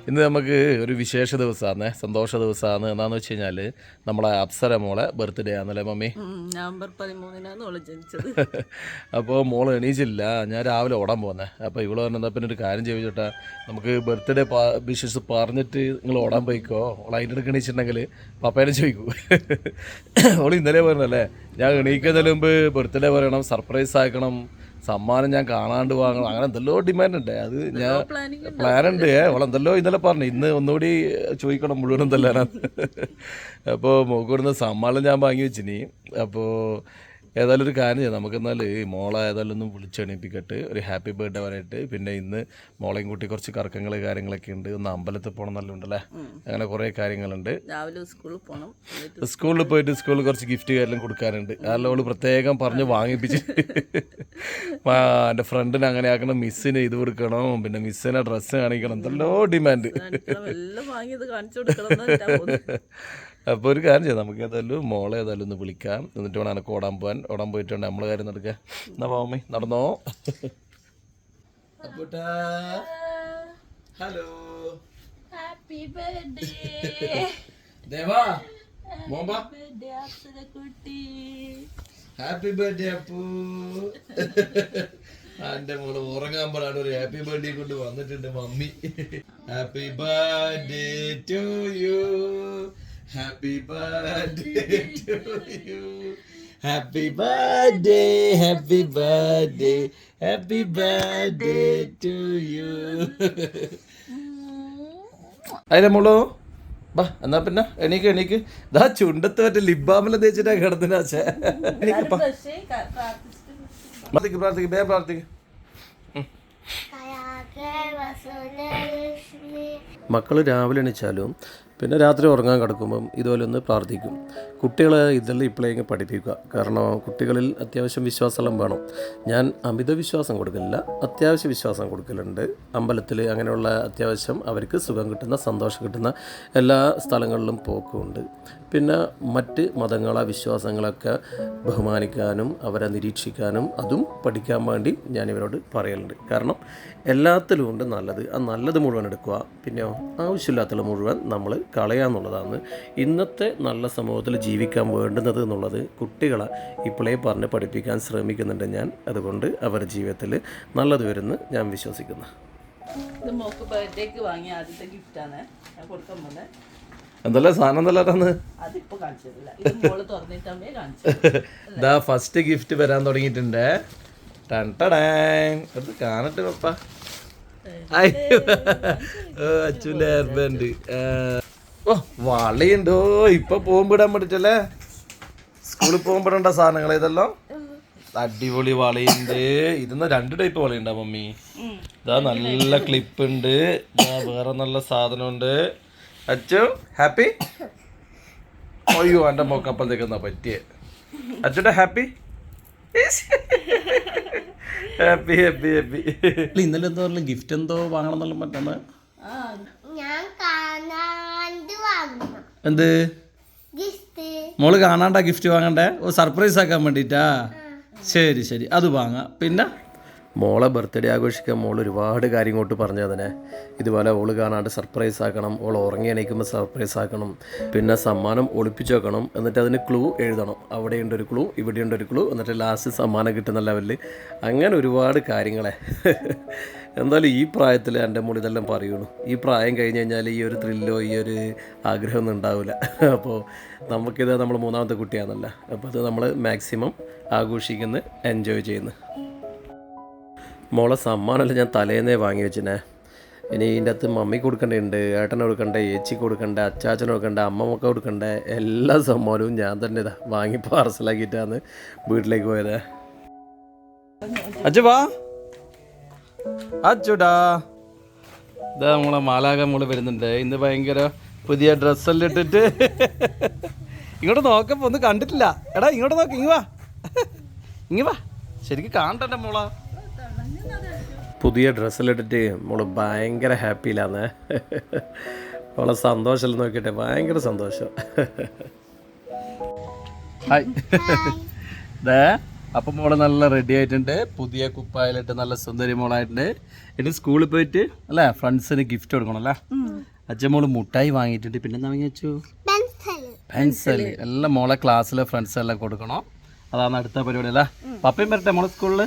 ഇന്ന് നമുക്ക് ഒരു വിശേഷ ദിവസമാണ്, സന്തോഷ ദിവസമാണ്. എന്താണെന്ന് വെച്ച് കഴിഞ്ഞാൽ നമ്മളെ അപ്സര മോളെ ബർത്ത്ഡേ ആണല്ലേ മമ്മി? നവംബർ 13 മോള് ജനിച്ചത്. അപ്പോൾ മോൾ എണീച്ചില്ല, ഞാൻ രാവിലെ ഓടാൻ പോകുന്നത്. അപ്പോൾ ഇവള് പറഞ്ഞാൽ പിന്നെ ഒരു കാര്യം ചോദിച്ചോട്ടാ, നമുക്ക് ബർത്ത്ഡേ വിഷസ് പറഞ്ഞിട്ട് നിങ്ങൾ ഓടാൻ പോയിക്കോ, ഓൾ അതിൻ്റെ ഇടയ്ക്ക് എണീച്ചിട്ടുണ്ടെങ്കിൽ പപ്പേനെ ചോദിക്കൂ. ഓൾ ഇന്നലെ പറഞ്ഞല്ലേ, ഞാൻ എണീക്കുന്നതിന് മുമ്പ് ബർത്ത്ഡേ പറയണം, സർപ്രൈസ് ആക്കണം, സമ്മാനം ഞാൻ കാണാണ്ട് വാങ്ങണം, അങ്ങനെ എന്തെല്ലോ ഡിമാൻഡ് ഉണ്ട്. അത് ഞാൻ പ്ലാൻ ഉണ്ട്. അവളെന്തല്ലോ ഇന്നലെ പറഞ്ഞു, ഇന്ന് ഒന്നുകൂടി ചോദിക്കണം മുഴുവൻ എന്തെല്ലാം. അപ്പോൾ മോക്കൂടുന്ന സമ്മാനം ഞാൻ വാങ്ങി വെച്ചിനി. അപ്പോൾ ഏതായാലും ഒരു കാര്യം ചെയ്യാം, നമുക്കെന്നാൽ മോളെ ഏതായാലും ഒന്ന് വിളിച്ചെണീപ്പിക്കട്ട്, ഒരു ഹാപ്പി ബർത്ത്ഡേ പറയാനായിട്ട്. പിന്നെ ഇന്ന് മോളെയും കൂട്ടി കുറച്ച് കറക്കങ്ങൾ കാര്യങ്ങളൊക്കെ ഉണ്ട്, ഒന്ന് അമ്പലത്തിൽ പോകണം എന്നെല്ലാം ഉണ്ടല്ലേ, അങ്ങനെ കുറേ കാര്യങ്ങളുണ്ട്. രാവിലെ സ്കൂളിൽ പോകണം, സ്കൂളിൽ പോയിട്ട് സ്കൂളിൽ കുറച്ച് ഗിഫ്റ്റ് കാര്യമെല്ലാം കൊടുക്കാനുണ്ട്. അതെല്ലാം അവള് പ്രത്യേകം പറഞ്ഞ് വാങ്ങിപ്പിച്ച്. എൻ്റെ ഫ്രണ്ടിന് അങ്ങനെ ആക്കണം, മിസ്സിന് ഇത് കൊടുക്കണം, പിന്നെ മിസ്സിനെ ഡ്രസ്സ് കാണിക്കണം, എന്തെല്ലോ ഡിമാൻഡ്. അപ്പോൾ ഒരു കാര്യം ചെയ്യാം, നമുക്ക് ഏതായാലും മോളെ ഏതായാലും ഒന്ന് വിളിക്കാം, എന്നിട്ട് വേണം എനിക്ക് ഓടാൻ പോകാൻ. ഓടാൻ പോയിട്ടുണ്ട് നമ്മളെ കാര്യം നടക്കുക. എന്നാ പോമേ, നടന്നോ. ഹലോ, ഹാപ്പി ബർത്ത്ഡേ ദേവാ, മോമ്പാ, ഹാപ്പി ബർത്ത്ഡേ അപ്പു. എന്റെ മോള് ഉറങ്ങാൻ ഒരു ഹാപ്പി ബർത്ത്ഡേ കൊണ്ട് വന്നിട്ടുണ്ട് mummy. Happy birthday to you, happy birthday to you, happy birthday, happy birthday, happy birthday to you. അതിലെ മോളോ ബാ, എന്നാ പിന്നെ എണീക്ക് എണീക്ക്. ഇതാ ചുണ്ടത്ത് മറ്റേ ലിബാമിലെ തേച്ചിട്ടാ കിടന്നിനാച്ചേ. പ്രാർത്ഥിക്ക് പ്രാർത്ഥിക്ക്, ബേ പ്രാർത്ഥിക്ക്. മക്കൾ രാവിലെ എണീച്ചാലും പിന്നെ രാത്രി ഉറങ്ങാൻ കിടക്കുമ്പം ഇതുപോലെ ഒന്ന് പ്രാർത്ഥിക്കും. കുട്ടികളെ ഇതെല്ലാം ഇപ്പോഴേക്കും പഠിപ്പിക്കുക, കാരണം കുട്ടികളിൽ അത്യാവശ്യം വിശ്വാസമെല്ലാം വേണം. ഞാൻ അമിത വിശ്വാസം കൊടുക്കലില്ല, അത്യാവശ്യ വിശ്വാസം കൊടുക്കലുണ്ട്. അമ്പലത്തിൽ അങ്ങനെയുള്ള അത്യാവശ്യം അവർക്ക് സുഖം കിട്ടുന്ന, സന്തോഷം കിട്ടുന്ന എല്ലാ സ്ഥലങ്ങളിലും പോക്കുമുണ്ട്. പിന്നെ മറ്റ് മതങ്ങളെ വിശ്വാസങ്ങളൊക്കെ ബഹുമാനിക്കാനും അവരെ നിരീക്ഷിക്കാനും അതും പഠിക്കാൻ വേണ്ടി ഞാനിവരോട് പറയലുണ്ട്. കാരണം എല്ലാത്തിലും ഉണ്ട് നല്ലത്, ആ നല്ലത് മുഴുവൻ എടുക്കുക, പിന്നെ ആവശ്യമില്ലാത്തുള്ള മുഴുവൻ നമ്മൾ കളയാന്നുള്ളതാണ് ഇന്നത്തെ നല്ല സമൂഹത്തിൽ ജീവിക്കാൻ വേണ്ടുന്നത് എന്നുള്ളത് കുട്ടികളെ ഇപ്പോഴേ പറഞ്ഞ് പഠിപ്പിക്കാൻ ശ്രമിക്കുന്നുണ്ട് ഞാൻ. അതുകൊണ്ട് അവരുടെ ജീവിതത്തിൽ നല്ലത് വരുമെന്ന് ഞാൻ വിശ്വസിക്കുന്നു. ഇത് മോക്ക് ബർത്ത്ഡേക്ക് വാങ്ങിയ ആദ്യത്തെ ഗിഫ്റ്റാണ് ഞാൻ കൊടുക്കാൻ പോകുന്നത്. എന്തല്ലേ സാധനം എന്തല്ലാട്ടാന്ന് അതിപ്പോ കാണിച്ചിട്ടില്ല, ഇത് മോള് തുറന്നിട്ടമ്മേ കാണിച്ചു. ഇതാ ഫസ്റ്റ് ഗിഫ്റ്റ് വരാൻ തുടങ്ങിയിട്ടുണ്ട്. അത് കാണട്ടെ പപ്പ. അച്ഛൻ്റെ ഹെയർ ബാൻഡ്. ഓ വളയുണ്ടോ, ഇപ്പൊ പോകുമ്പോടാൻ പറ്റിട്ടല്ലേ, സ്കൂളിൽ പോകുമ്പോഴേണ്ട സാധനങ്ങൾ ഇതെല്ലാം. അടിപൊളി വളയുണ്ട്. ഇതിന്ന് 2 ടൈപ്പ് വളയുണ്ടാ മമ്മി. ഇതാ നല്ല ക്ലിപ്പ് ഉണ്ട്, ഇതാ വേറെ നല്ല സാധനമുണ്ട്. അച്ചു ഹാപ്പി? അയ്യോ എൻ്റെ മോക്കപ്പഴത്തേക്ക് എന്നാ പറ്റിയേ. അച്ഛൻ്റെ ഹാപ്പി ഹാപ്പി ഹാപ്പി ഹാപ്പി. ഇന്നലെ എന്തോ പറഞ്ഞു ഗിഫ്റ്റ് എന്തോ വാങ്ങണം എന്നുള്ള പറ്റാണ്. എന്ത് മോള് കാണാണ്ടാ ഗിഫ്റ്റ് വാങ്ങണ്ടേ? ഓ സർപ്രൈസ് ആക്കാൻ വേണ്ടിയിട്ടാ. ശരി ശരി, അത് വാങ്ങാം. പിന്നെ മോളെ ബർത്ത്ഡേ ആഘോഷിക്കാൻ മോൾ ഒരുപാട് കാര്യം ഇങ്ങോട്ട് പറഞ്ഞു തന്നെ. ഇതുപോലെ ഓള് കാണാണ്ട് സർപ്രൈസ് ആക്കണം, ഓൾ ഉറങ്ങി എണീക്കുമ്പോൾ സർപ്രൈസ് ആക്കണം, പിന്നെ സമ്മാനം ഒളിപ്പിച്ച് വെക്കണം, എന്നിട്ട് അതിന് ക്ലൂ എഴുതണം. അവിടെയുണ്ടൊരു ക്ലൂ, ഇവിടെയുണ്ടൊരു ക്ലൂ, എന്നിട്ട് ലാസ്റ്റ് സമ്മാനം കിട്ടുന്ന ലെവലിൽ, അങ്ങനെ ഒരുപാട് കാര്യങ്ങളെ. എന്തായാലും ഈ പ്രായത്തിൽ എൻ്റെ മോൾ ഇതെല്ലാം പറയുള്ളൂ. ഈ പ്രായം കഴിഞ്ഞ് കഴിഞ്ഞാൽ ഈ ഒരു ത്രില്ലോ ഈ ഒരു ആഗ്രഹമൊന്നും ഉണ്ടാവില്ല. അപ്പോൾ നമുക്കിത് നമ്മൾ 3ാമത്തെ കുട്ടിയാണല്ലോ, അപ്പോൾ അത് നമ്മൾ മാക്സിമം ആഘോഷിക്കുന്നു, എൻജോയ് ചെയ്യുന്നു. മോളെ സമ്മാനമല്ല ഞാൻ തലേന്നേ വാങ്ങി വെച്ചിനെ. ഇനി ഇതിൻ്റെ അകത്ത് മമ്മിക്ക് കൊടുക്കേണ്ടതുണ്ട്, ഏട്ടന് കൊടുക്കണ്ടേ, ഏച്ചിക്ക് കൊടുക്കണ്ടേ, അച്ചാച്ചന് കൊടുക്കണ്ടേ, അമ്മമ്മക്ക് കൊടുക്കണ്ടേ, എല്ലാ സമ്മാനവും ഞാൻ തന്നെ ഇതാ വാങ്ങി പാർസലാക്കിയിട്ടാണ് വീട്ടിലേക്ക് പോയത്. അച്ഛ വാ, അച്ചുടാ. ഇതാ നമ്മളെ മാലാക മോള് വരുന്നുണ്ട്. ഇന്ന് ഭയങ്കര പുതിയ ഡ്രസ്സെല്ലാം ഇട്ടിട്ട്. ഇങ്ങോട്ട് നോക്കപ്പോ ഒന്നും കണ്ടിട്ടില്ല. എടാ ഇങ്ങോട്ട് നോക്ക്, ഇങ്ങ് വാ ശരിക്കും കാണട്ടെ മോളാ. പുതിയ ഡ്രസ്സിലിട്ടിട്ട് മോള് ഭയങ്കര ഹാപ്പിയിലാന്ന്. മോളെ സന്തോഷം നോക്കിയിട്ട് ഭയങ്കര സന്തോഷം. ഹായ്, അപ്പം മോള് നല്ല റെഡി ആയിട്ടുണ്ട്, പുതിയ കുപ്പായിലിട്ട് നല്ല സുന്ദരി മോളായിട്ടുണ്ട്. ഇനി സ്കൂളിൽ പോയിട്ട് അല്ലേ ഫ്രണ്ട്സിന് ഗിഫ്റ്റ് കൊടുക്കണം അല്ലേ. അച്ഛൻ മോള് മുട്ടായി വാങ്ങിയിട്ടുണ്ട്. പിന്നെ എന്താ വാങ്ങി വെച്ചു? പെൻസിൽ. എല്ലാം മോളെ ക്ലാസ്സിലെ ഫ്രണ്ട്സ് എല്ലാം കൊടുക്കണം. അതാണ് അടുത്ത പരിപാടി അല്ലേ. പപ്പയും വരട്ടെ മോളെ സ്കൂളില്?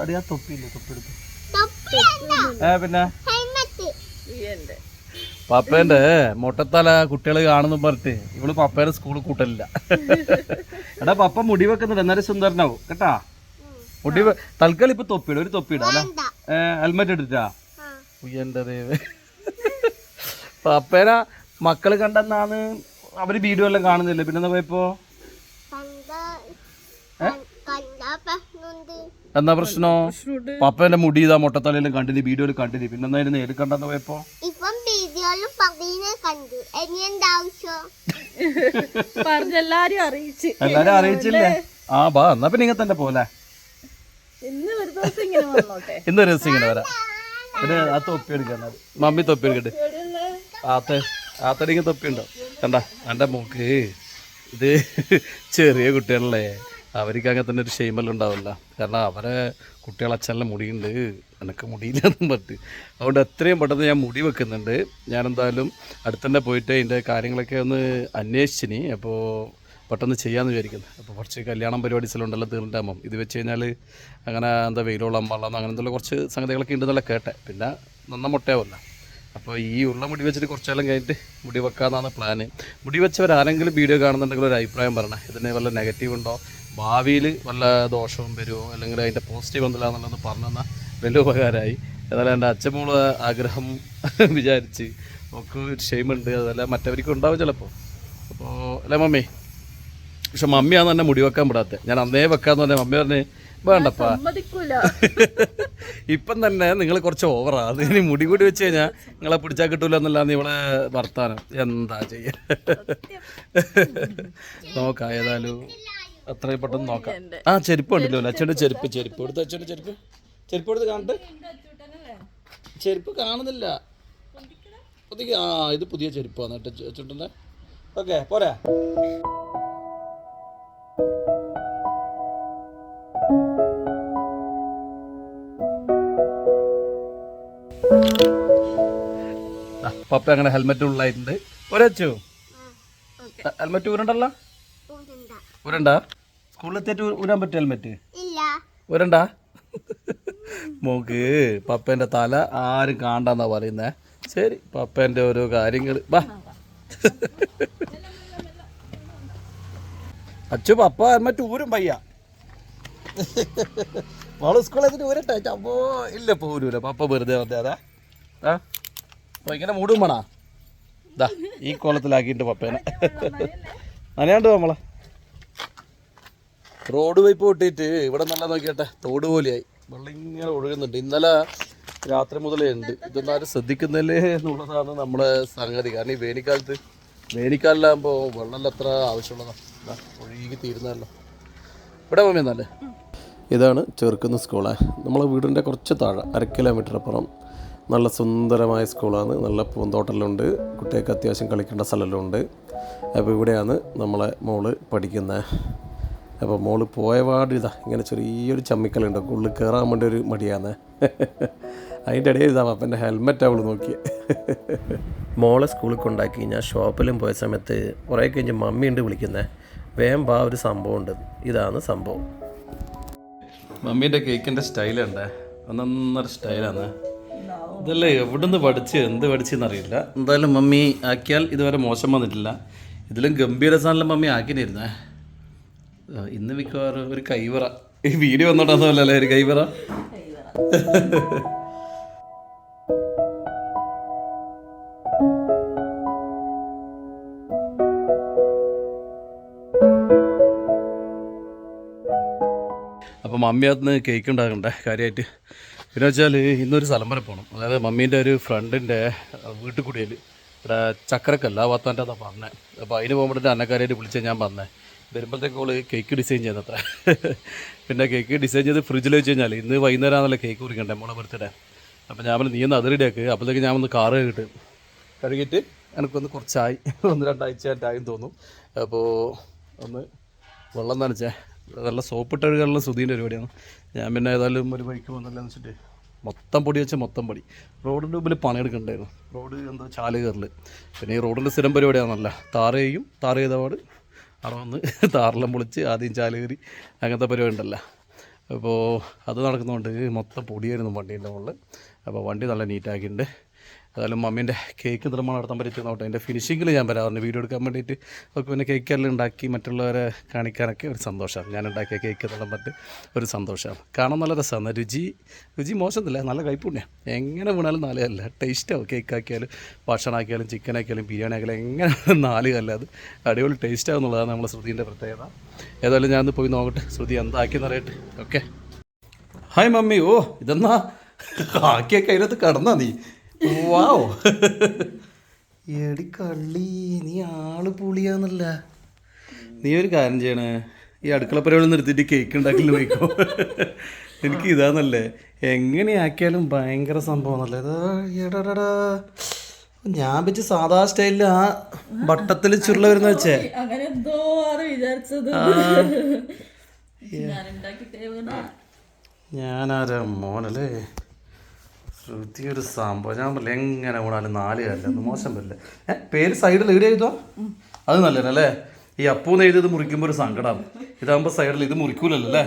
അടിയാ തൊപ്പിയില്ലേ, തൊപ്പിയെടുത്ത് പിന്നെ പപ്പേന്റെ മൊട്ടത്തല കുട്ടികൾ കാണുന്നു പറഞ്ഞിട്ട് ഇവള് പപ്പേനെ സ്കൂളിൽ കൂട്ടലില്ല. എടാ പപ്പ മുടി വെക്കുന്നുണ്ട്, എന്നാലും സുന്ദരനാവും കേട്ടാ. മുടി തൽക്കാലം ഇപ്പൊ തൊപ്പിയിടും, ഒരു തൊപ്പിയിടാ അല്ലെ, ഹെൽമെറ്റ് എടുത്തിട്ടാ. എന്റെ ദൈവം, പപ്പേന മക്കള് കണ്ടെന്നാണ് അവര് വീഡിയോ എല്ലാം കാണുന്നില്ല. പിന്നെന്താ പോയപ്പോ എന്താ പ്രശ്നോ? പപ്പേന്റെ മുടി ഇതാ മൊട്ടത്തലയിലും കണ്ടിന്, വീഡിയോയിലും കണ്ടിന്. പിന്നെന്തായിരുന്നു ഏത് കണ്ടെന്ന് പോയപ്പോ? എല്ലാരും അറിയിച്ചില്ലേ? ആ ബാ, എന്നാ പിന്നെ ഇങ്ങനെ തന്നെ പോലെ. ഇന്നൊരു ദിവസം ഇങ്ങനെ വരാം. പിന്നെ ആ തൊപ്പി എടുക്കണ്ട, മമ്മി തൊപ്പി എടുക്കട്ടെ. ആത്തടിക്ക് തൊപ്പി ഉണ്ടോ? കണ്ട എൻ്റെ മോക്ക് ഇത് ചെറിയ കുട്ടികളല്ലേ, അവർക്ക് അങ്ങനെ തന്നെ ഒരു ഷെയ്മെല്ലാം ഉണ്ടാവില്ല. കാരണം അവരെ കുട്ടികളച്ഛനെല്ലാം മുടിയുണ്ട്, എനിക്ക് മുടിയില്ലെന്നും പറ്റും. അതുകൊണ്ട് എത്രയും പെട്ടെന്ന് ഞാൻ മുടി വെക്കുന്നുണ്ട്. ഞാനെന്തായാലും അടുത്തന്നെ പോയിട്ട് അതിൻ്റെ കാര്യങ്ങളൊക്കെ ഒന്ന് അന്വേഷിച്ചിനി. അപ്പോൾ പെട്ടെന്ന് ചെയ്യാമെന്ന് വിചാരിക്കുന്നു. അപ്പോൾ കുറച്ച് കല്യാണം പരിപാടി സ്ഥലമുണ്ടല്ലോ തീർന്നിട്ടാകുമ്പം ഇത് വെച്ച് കഴിഞ്ഞാൽ അങ്ങനെ എന്താ വെയിലോളം വെള്ളം അങ്ങനെ എന്തെല്ലാം കുറച്ച് സംഗതികളൊക്കെ ഉണ്ടെന്നുള്ള കേട്ടെ. പിന്നെ നന്ന മുട്ടയാവല്ല. അപ്പോൾ ഈ ഉള്ള മുടി വെച്ചിട്ട് കുറച്ചെല്ലാം കഴിഞ്ഞിട്ട് മുടി വെക്കാമെന്നാണ് പ്ലാന്. മുടി വെച്ചവരാരെങ്കിലും വീഡിയോ കാണുന്നുണ്ടെങ്കിൽ ഒരു അഭിപ്രായം പറയണേ. ഇതിന് വല്ല നെഗറ്റീവ് ഉണ്ടോ, ഭാവിയിൽ വല്ല ദോഷവും വരുമോ, അല്ലെങ്കിൽ അതിൻ്റെ പോസിറ്റീവ് എന്തില്ലാന്നുള്ളത് പറഞ്ഞു തന്നാൽ വലിയ ഉപകാരമായി. എന്നാലും എൻ്റെ അച്ഛമ്മോള് ആഗ്രഹം വിചാരിച്ച് ഒക്കെ ഒരു ഷെയിമുണ്ട്, അതല്ല മറ്റവർക്കും ഉണ്ടാവും ചിലപ്പോൾ. അപ്പോൾ അല്ലേ മമ്മി? പക്ഷെ മമ്മിയാണ് തന്നെ മുടി വെക്കാൻ വിടാത്തത്. ഞാൻ അന്നേ വെക്കാന്ന് പറഞ്ഞാൽ മമ്മി പറഞ്ഞ് വേണ്ടപ്പാ, ഇപ്പം തന്നെ നിങ്ങൾ കുറച്ച് ഓവറാ, അത് ഇനി മുടി കൂടി വെച്ച് കഴിഞ്ഞാൽ നിങ്ങളെ പിടിച്ചാൽ കിട്ടൂല എന്നല്ലാന്ന് ഇവിടെ വർത്താനം. എന്താ ചെയ്യാ, നോക്കാം ഏതായാലും അത്രയും പെട്ടെന്ന് നോക്കാം. ആ ചെരുപ്പ് ഉണ്ടല്ലോ അച്ഛൻ്റെ ചെരുപ്പ് എടുത്ത്, അച്ഛൻ്റെ ചെരുപ്പ് എടുത്ത് കാണട്ടെ. ചെരുപ്പ് കാണുന്നില്ല. ആ ഇത് പുതിയ ചെരുപ്പാണ് കേട്ടോ അച്ഛൻ്റെ. ഓക്കെ പോരാ. പപ്പ അങ്ങനെ ഹെൽമെറ്റ് ഉള്ളായിട്ടുണ്ട്. ഒരച്ചു ഹെൽമെറ്റ് ഊരണ്ടല്ലോ, ഊരണ്ട. സ്കൂളിലെത്തിയിട്ട് ഊരാൻ പറ്റും ഹെൽമെറ്റ്? ഊരണ്ട. മോക്ക് പപ്പേൻ്റെ തല ആരും കാണണ്ടെന്നാ പറയുന്നേ. ശരി, പപ്പേൻ്റെ ഓരോ കാര്യങ്ങൾ. വാ അച്ചു, പപ്പ ഹെൽമെറ്റ് ഊരും പയ്യ. മോള് സ്കൂളിലെത്തിട്ട് ഊരട്ടെ. അപ്പോ ഇല്ല പോരൂല, പപ്പ വെറുതെ വന്നേ. അതാ അപ്പോൾ ഇങ്ങനെ മൂടും വേണ. ഇതാ ഈ കോലത്തിലാക്കിയിട്ട് പപ്പേനെ നനയാണ്ട് നമ്മളെ റോഡ് പൈപ്പ് പൊട്ടിയിട്ട് ഇവിടെ നല്ല നോക്കിയട്ടെ തോട് പോലെയായി, വെള്ളം ഇങ്ങനെ ഒഴുകുന്നുണ്ട്. ഇന്നലെ രാത്രി മുതലേ ഉണ്ട്. ഇതൊന്നും ആരും ശ്രദ്ധിക്കുന്നില്ലേ എന്നുള്ളതാണ് നമ്മുടെ സംഗതി. കാരണം ഈ വേനൽക്കാലിലാകുമ്പോൾ വെള്ളം അത്ര ആവശ്യമുള്ളതാണ്. ഒഴുകി തീരുന്നതല്ലോ. ഇവിടെ മമ്മി എന്നല്ലേ. ഇതാണ് ചെറുക്കുന്ന സ്കൂള്. നമ്മളെ വീടിൻ്റെ കുറച്ച് താഴെ 1 കിലോമീറ്റർ അപ്പുറം നല്ല സുന്ദരമായ സ്കൂളാണ്. നല്ല പൂന്തോട്ടലുണ്ട്, കുട്ടികൾക്ക് അത്യാവശ്യം കളിക്കേണ്ട സ്ഥലമെല്ലാം ഉണ്ട്. അപ്പോൾ ഇവിടെയാണ് നമ്മളെ മോള് പഠിക്കുന്നത്. അപ്പോൾ മോള് പോയപാട് ഇതാ ഇങ്ങനെ ചെറിയൊരു ചമ്മിക്കലുണ്ട്, ഉള്ളിൽ കയറാൻ വേണ്ടി ഒരു മടിയാണ്. അതിൻ്റെ ഇടയിൽ ഇതാ പപ്പൻ്റെ ഹെൽമെറ്റ് അവൾ നോക്കി. മോളെ സ്കൂളിൽ കൊണ്ടാക്കി ഞാൻ ഷോപ്പിലും പോയ സമയത്ത് കുറേ കഴിഞ്ഞ് മമ്മിയുണ്ട് വിളിക്കുന്നത്. വേഗം വാ, ഒരു സംഭവമുണ്ട്. ഇതാണ് സംഭവം. മമ്മീൻ്റെ കേക്കിൻ്റെ സ്റ്റൈലുണ്ട്, ഒന്നൊന്നര സ്റ്റൈലാണ്. ഇതല്ലേ എവിടുന്ന് പഠിച്ച് എന്ത് പഠിച്ചെന്നറിയില്ല. എന്തായാലും മമ്മി ആക്കിയാൽ ഇതുവരെ മോശം വന്നിട്ടില്ല. ഇതിലും ഗംഭീര സാധനം മമ്മി ആക്കിനിരുന്നേ. ഇന്ന് മിക്കവാറും ഒരു കൈവറ, ഈ വീഡിയോ വന്നോട്ടല്ലേ ഒരു കൈവറ. അപ്പോൾ മമ്മി അതിന് കേക്ക് ഉണ്ടാക്കണ്ടേ കാര്യമായിട്ട്. പിന്നെ വെച്ചാൽ ഇന്നൊരു സ്ഥലം വരെ പോകണം. അതായത് മമ്മീൻ്റെ ഒരു ഫ്രണ്ടിൻ്റെ വീട്ടിൽ കൂടിയിൽ ഇവിടെ ചക്കരക്കല്ല വാത്താൻ്റെ അതാ പറഞ്ഞത്. അപ്പോൾ അതിന് പോകുമ്പോഴത്തെ അന്നക്കാരായിട്ട് വിളിച്ചാൽ ഞാൻ പറഞ്ഞത് വരുമ്പോഴത്തേക്ക് ഓള് കേക്ക് ഡിസൈൻ ചെയ്യുന്നത്ര. പിന്നെ കേക്ക് ഡിസൈൻ ചെയ്ത് ഫ്രിഡ്ജിൽ വെച്ച് കഴിഞ്ഞാൽ ഇന്ന് വൈകുന്നേരം ആണല്ലോ കേക്ക് കുറിക്കണ്ടേ മോളെ ബർത്ത്ഡേ. അപ്പോൾ ഞാൻ നീ ഒന്ന് അത് റെഡിയാക്ക്. അപ്പോഴത്തേക്ക് ഞാൻ ഒന്ന് കാറ് കഴുകിയിട്ട് എനിക്കൊന്ന് കുറച്ചായി 1-2 ആഴ്ചയായിട്ടായും തോന്നും. അപ്പോൾ ഒന്ന് വെള്ളം നനച്ചേ നല്ല സോപ്പിട്ട് കഴുകാനുള്ള ശ്രുതിൻ്റെ പരിപാടിയാണ്. ഞാൻ പിന്നെ ഏതായാലും ഒരു വഴിക്ക് വന്നില്ലെന്ന് വെച്ചിട്ട് മൊത്തം പൊടി വെച്ചാൽ മൊത്തം പൊടി. റോഡിൻ്റെ മുമ്പിൽ പണിയെടുക്കണ്ടായിരുന്നു. റോഡ് എന്തോ ചാല് കയറൽ. പിന്നെ ഈ റോഡിൽ സ്ഥിരം പരിപാടിയാണല്ല, താറ് ചെയ്യും, താറ് ചെയ്തപാട് അവിടെ വന്ന് താറെല്ലാം പൊളിച്ച് ആദ്യം ചാല് കയറി അങ്ങനത്തെ പരിപാടി ഉണ്ടല്ലോ. അപ്പോൾ അത് നടക്കുന്നതുകൊണ്ട് മൊത്തം പൊടിയായിരുന്നു വണ്ടീൻ്റെ മുകളിൽ. അപ്പോൾ വണ്ടി നല്ല നീറ്റാക്കിയിട്ടുണ്ട്. ഏതായാലും മമ്മീൻ്റെ കേക്ക് നിർമ്മാണം നടത്താൻ പറ്റുന്നോട്ടെ. അതിൻ്റെ ഫിനിഷിങ്ങിൽ ഞാൻ വരാറുണ്ട് വീഡിയോ എടുക്കാൻ വേണ്ടിയിട്ട്. അപ്പോൾ പിന്നെ കേക്കെല്ലാം ഉണ്ടാക്കി മറ്റുള്ളവരെ കാണിക്കാനൊക്കെ ഒരു സന്തോഷമാണ്. ഞാൻ ഉണ്ടാക്കിയ കേക്ക് എന്നെല്ലാം പറ്റി ഒരു സന്തോഷമാണ്. കാണാൻ നല്ല രസമാണ്. രുചി മോശമൊന്നുമില്ല, നല്ല കൈപ്പുണ്യം. എങ്ങനെ വീണാലും നാല് കല്ല ടേസ്റ്റാവും. കേക്കാക്കിയാലും ഭക്ഷണമാക്കിയാലും ചിക്കനാക്കിയാലും ബിരിയാണി ആക്കിയാലും എങ്ങനെ നാല് കല്ല അത് അടിപൊളി ടേസ്റ്റാവും എന്നുള്ളതാണ് നമ്മളെ ശ്രുതിൻ്റെ പ്രത്യേകത. ഏതായാലും ഞാനൊന്ന് പോയി നോക്കട്ടെ ശ്രുതി എന്താക്കിയെന്ന് അറിയട്ടെ. ഓക്കെ. Hi mummy. ഓ ഇതെന്നാ ആക്കിയൊക്കെ അതിനകത്ത് കടന്നാ നീ. വാവ് എടി കള്ളി, നീ ആള് പുളിയാന്നല്ല. നീ ഒരു കാര്യം ചെയ്യണേ, ഈ അടുക്കള പരിപാടി നിർത്തിയിട്ട് കേക്ക് ഉണ്ടാക്കില്ല പോയിക്കോ. എനിക്ക് ഇതാന്നല്ലേ, എങ്ങനെയാക്കിയാലും ഭയങ്കര സംഭവം അല്ലേ. എടാടാ ഞാൻ വെച്ച് സാധാ സ്റ്റൈലിൽ ആ വട്ടത്തിൽ ചുരുള വരുന്ന വെച്ചേ. അങ്ങനെ എന്തോ ആണ് വിചാരിച്ചത്. ഞാനാരാ മോനല്ലേ ശ്രുതി ഒരു സംഭവം. ഞാൻ പറയില്ല എങ്ങനെ പോണാലും നാല് കല്ല മോശം വരില്ല. പേര് സൈഡിൽ എവിടെ എഴുതുക അത് നല്ലതല്ലേ. ഈ അപ്പൂന്ന് എഴുതിയത് മുറിക്കുമ്പോൾ ഒരു സങ്കടമാണ്. ഇതാകുമ്പോൾ സൈഡിൽ ഇത് മുറിക്കൂലല്ലോ അല്ലേ.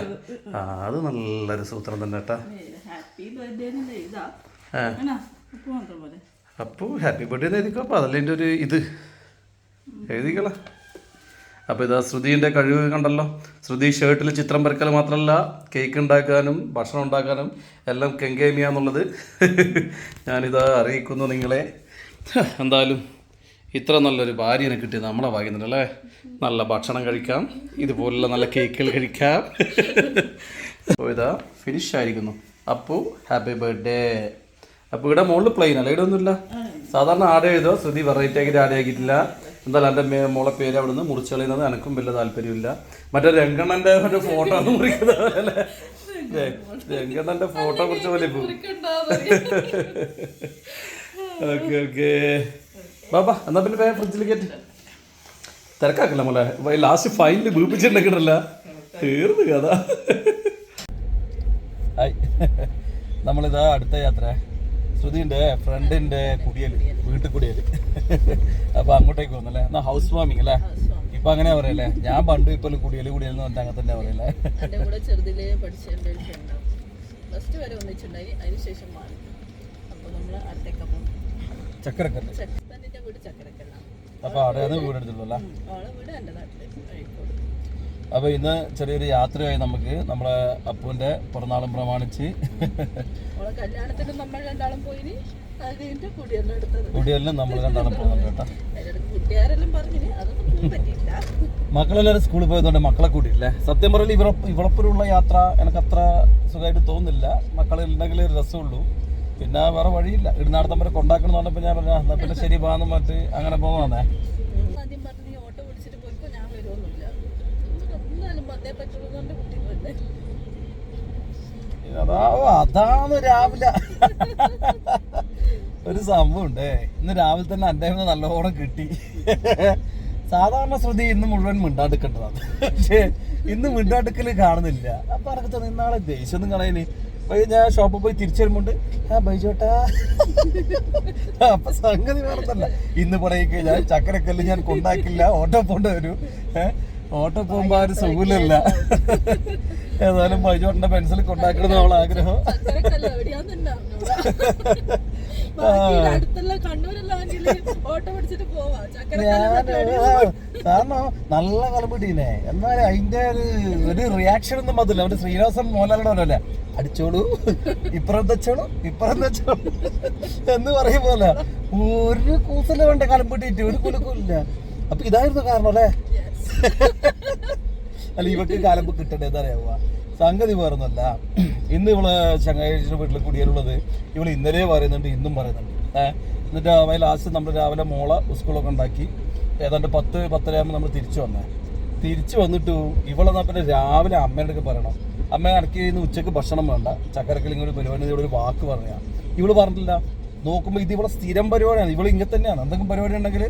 ആ അത് നല്ലൊരു സൂത്രം തന്നെ കേട്ടാ. അപ്പൂ ഹാപ്പി ബർത്ത്ഡേ എന്ന് എഴുതിക്കോ. അപ്പോൾ അതല്ലേ എൻ്റെ ഒരു ഇത് എഴുതിക്കള. അപ്പോൾ ഇതാ ശ്രുതിൻ്റെ കഴിവ് കണ്ടല്ലോ. ശ്രുതി ഷർട്ടിൽ ചിത്രം വരക്കൽ മാത്രമല്ല, കേക്ക് ഉണ്ടാക്കാനും ഭക്ഷണം ഉണ്ടാക്കാനും എല്ലാം കെങ്കേമിയാന്നുള്ളത് ഞാനിതാ അറിയിക്കുന്നു നിങ്ങളെ. എന്തായാലും ഇത്ര നല്ലൊരു ഭാര്യനെ കിട്ടി നമ്മളെ വാങ്ങിയിട്ടുണ്ടല്ലേ. നല്ല ഭക്ഷണം കഴിക്കാം, ഇതുപോലുള്ള നല്ല കേക്കുകൾ കഴിക്കാം. അപ്പോൾ ഇതാ ഫിനിഷ് ആയിരിക്കുന്നു. അപ്പോൾ ഹാപ്പി ബർത്ത്ഡേ. അപ്പോൾ ഇവിടെ മുകളിൽ പ്ലെയിൻ അല്ല, ഇവിടെ ഒന്നുമില്ല. സാധാരണ ആഡ് ചെയ്തോ, ശ്രുതി വെറൈറ്റി ആക്കിയിട്ട് ആഡ് ആക്കിയിട്ടില്ല. എന്തായാലും എൻ്റെ മോളെ പേര് അവിടെ നിന്ന് മുറിച്ച് കളയുന്നത് എനിക്കും വലിയ താല്പര്യമില്ല. മറ്റേ രംഗണ്ണൻ്റെ മറ്റേ ഫോട്ടോ ആണ് മുറിക്കുന്നത് പോലെ. രംഗണ്ണൻ്റെ ഫോട്ടോ കുറിച്ച പോലെ ഇപ്പോൾ. ഓക്കെ ഓക്കെ ബാബാ എന്നാ പിന്നെ വേഗം ഫ്രിഡ്ജിൽ കയറ്റി തിരക്കാക്കല്ല മോളെ. ലാസ്റ്റ് ഫൈനൽ വീപ്പിച്ചിട്ടുണ്ടെങ്കിലല്ല തീർന്നു കഥ. ഹായ്, നമ്മളിതാ അടുത്ത യാത്ര ശ്രുതിൻ്റെ ഫ്രണ്ടിൻ്റെ കുടിയൽ, വീട്ടിൽ കുടിയൽ. അപ്പോൾ അങ്ങോട്ടേക്ക് വന്നല്ലേ. എന്നാൽ ഹൗസ് വാമിങ് അല്ലേ ഇപ്പം അങ്ങനെ പറയല്ലേ. ഞാൻ പണ്ട് ഇപ്പോൾ കുടിയൽ എന്ന് പറഞ്ഞിട്ട് അങ്ങനെ തന്നെ പറയല്ലേ. എൻ്റെ കൂടെ ചെറുതിലേ പഠിച്ചതിൻ്റെ ഒരു ഫ്രണ്ടാവും. പ്ലസ് ടു വരെ ഒന്നിച്ചുണ്ടായി, അതിനുശേഷം മാറി. അപ്പോൾ നമ്മൾ അടുത്തേക്കപ്പം ചക്കരക്കല്ലേ. എൻ്റെ വീട് ചക്കരക്കല്ലാണ്. അപ്പോൾ അവിടെയാണ് വീട് എടുത്തുള്ളൂ. അവളെ വീട് എൻ്റെ നാട്ടിൽ അഴീക്കോട്. അപ്പോൾ ഇന്ന് ചെറിയൊരു യാത്രയായി നമുക്ക്. നമ്മളെ അപ്പൂൻ്റെ പിറന്നാളും പ്രമാണിച്ച് കല്യാണത്തിന് നമ്മൾ രണ്ടാളും പോയിന്. കുടിയെല്ലാം നമ്മൾ രണ്ടാളും പോകുന്നുണ്ട് കേട്ടോ. കുട്ടിയാരെല്ലാം പറഞ്ഞിന്, അതൊന്നും പറ്റിയില്ല. മക്കളെല്ലാവരും സ്കൂളിൽ പോയതുകൊണ്ട് മക്കളെ കൂട്ടിയില്ലേ. സത്യം പറയല് ഇവളൊപ്പരുള്ള യാത്ര എനിക്ക് അത്ര സുഖമായിട്ട് തോന്നുന്നില്ല. മക്കളുണ്ടെങ്കിൽ ഒരു രസമുള്ളൂ. പിന്നെ വേറെ വഴിയില്ല. ഇടുന്നാടത്തം വരെ കൊണ്ടാക്കണം എന്ന് പറഞ്ഞപ്പോൾ ഞാൻ പറഞ്ഞാൽ എന്നാൽ പിന്നെ ശരി പോകാന്ന് പറഞ്ഞിട്ട് അങ്ങനെ പോകുന്നതാണേ. ആദ്യം പറഞ്ഞു നീ ഓട്ടോ പിടിച്ചിട്ട് പോയിക്കോ, ഞാൻ വരുമൊന്നുമില്ല. എന്നാലും വന്നേ പറ്റുള്ളൂ എന്നെ കുട്ടികളല്ലേ. അതാണ് രാവിലെ ഒരു സംഭവം ഉണ്ടേ. ഇന്ന് രാവിലെ തന്നെ എൻ്റെ നല്ലോണം കിട്ടി. സാധാരണ ശ്രുതി ഇന്ന് മുഴുവൻ മിണ്ടാടുക്കേണ്ടതാണ്. പക്ഷേ ഇന്ന് മിണ്ടാടുക്കൽ കാണുന്നില്ല. അപ്പൊ അനക്ക് തോന്നി നാളെ ദേഷ്യമൊന്നും കളയല്. ഞാൻ ഷോപ്പിൽ പോയി തിരിച്ചു വരുമ്പോണ്ട് ബൈജോട്ടാ. അപ്പൊ സംഗതി വേറെന്തല്ല. ഇന്ന് പറയിക്കുക ഞാൻ ചക്കരക്കല്ല് ഞാൻ കൊണ്ടാക്കില്ല, ഓട്ടോ പോണ്ട വരും. ഓട്ടോ പോകുമ്പോ ആ ഒരു സുഖമില്ല. ഏതായാലും ബൈജോട്ടിന്റെ പെൻസിൽ കൊണ്ടാക്കണം അവളെ ആഗ്രഹം. കാരണം നല്ല കലപിട്ടീനെ. എന്നാലും അതിന്റെ ഒരു റിയാക്ഷൻ ഒന്നും അതില്ല. അവന്റെ ശ്രീനിവാസൻ മോഹൻലാലിനോടല്ലേ അടിച്ചോളൂ, ഇപ്പുറം വെച്ചോളൂ, ഇപ്പുറം വെച്ചോളൂ എന്ന് പറയുമ്പോലെ ഒരു കൂസല് വേണ്ട കലപിട്ടിട്ട് ഒരു കുലുക്കില്ല. അപ്പൊ ഇതായിരുന്നു കാരണം അല്ലേ. അല്ല ഇവക്ക് കാലമ്പ് കിട്ടണ്ടേ എന്നറിയാവുക. സംഗതി വേറൊന്നുമല്ല. ഇന്ന് ഇവള് ചങ്ങാഴ്ചയുടെ വീട്ടിൽ കുടിയാലുള്ളത് ഇവള് ഇന്നലെ പറയുന്നുണ്ട്, ഇന്നും പറയുന്നുണ്ട്. എന്നിട്ട് അവ ലാസ്റ്റ് നമ്മൾ രാവിലെ മോളെ സ്കൂളൊക്കെ ഉണ്ടാക്കി ഏതാണ്ട് 10-10:30 ആകുമ്പോൾ നമ്മൾ തിരിച്ചു വന്നിട്ട് ഇവളെന്നാ പിന്നെ രാവിലെ അമ്മയുടെ ഒക്കെ പറയണം, അമ്മ ഇടയ്ക്ക് ഇന്ന് ഉച്ചക്ക് ഭക്ഷണം വേണ്ട, ചക്കരക്കലിങ്ങനെ ഒരു പരിപാടി ഒരു വാക്ക് പറഞ്ഞാൽ ഇവള് പറഞ്ഞില്ല. നോക്കുമ്പോൾ ഇത് ഇവളെ സ്ഥിരം പരിപാടിയാണ്. ഇവള് ഇങ്ങനെ തന്നെയാണ്. എന്തെങ്കിലും പരിപാടി ഉണ്ടെങ്കിൽ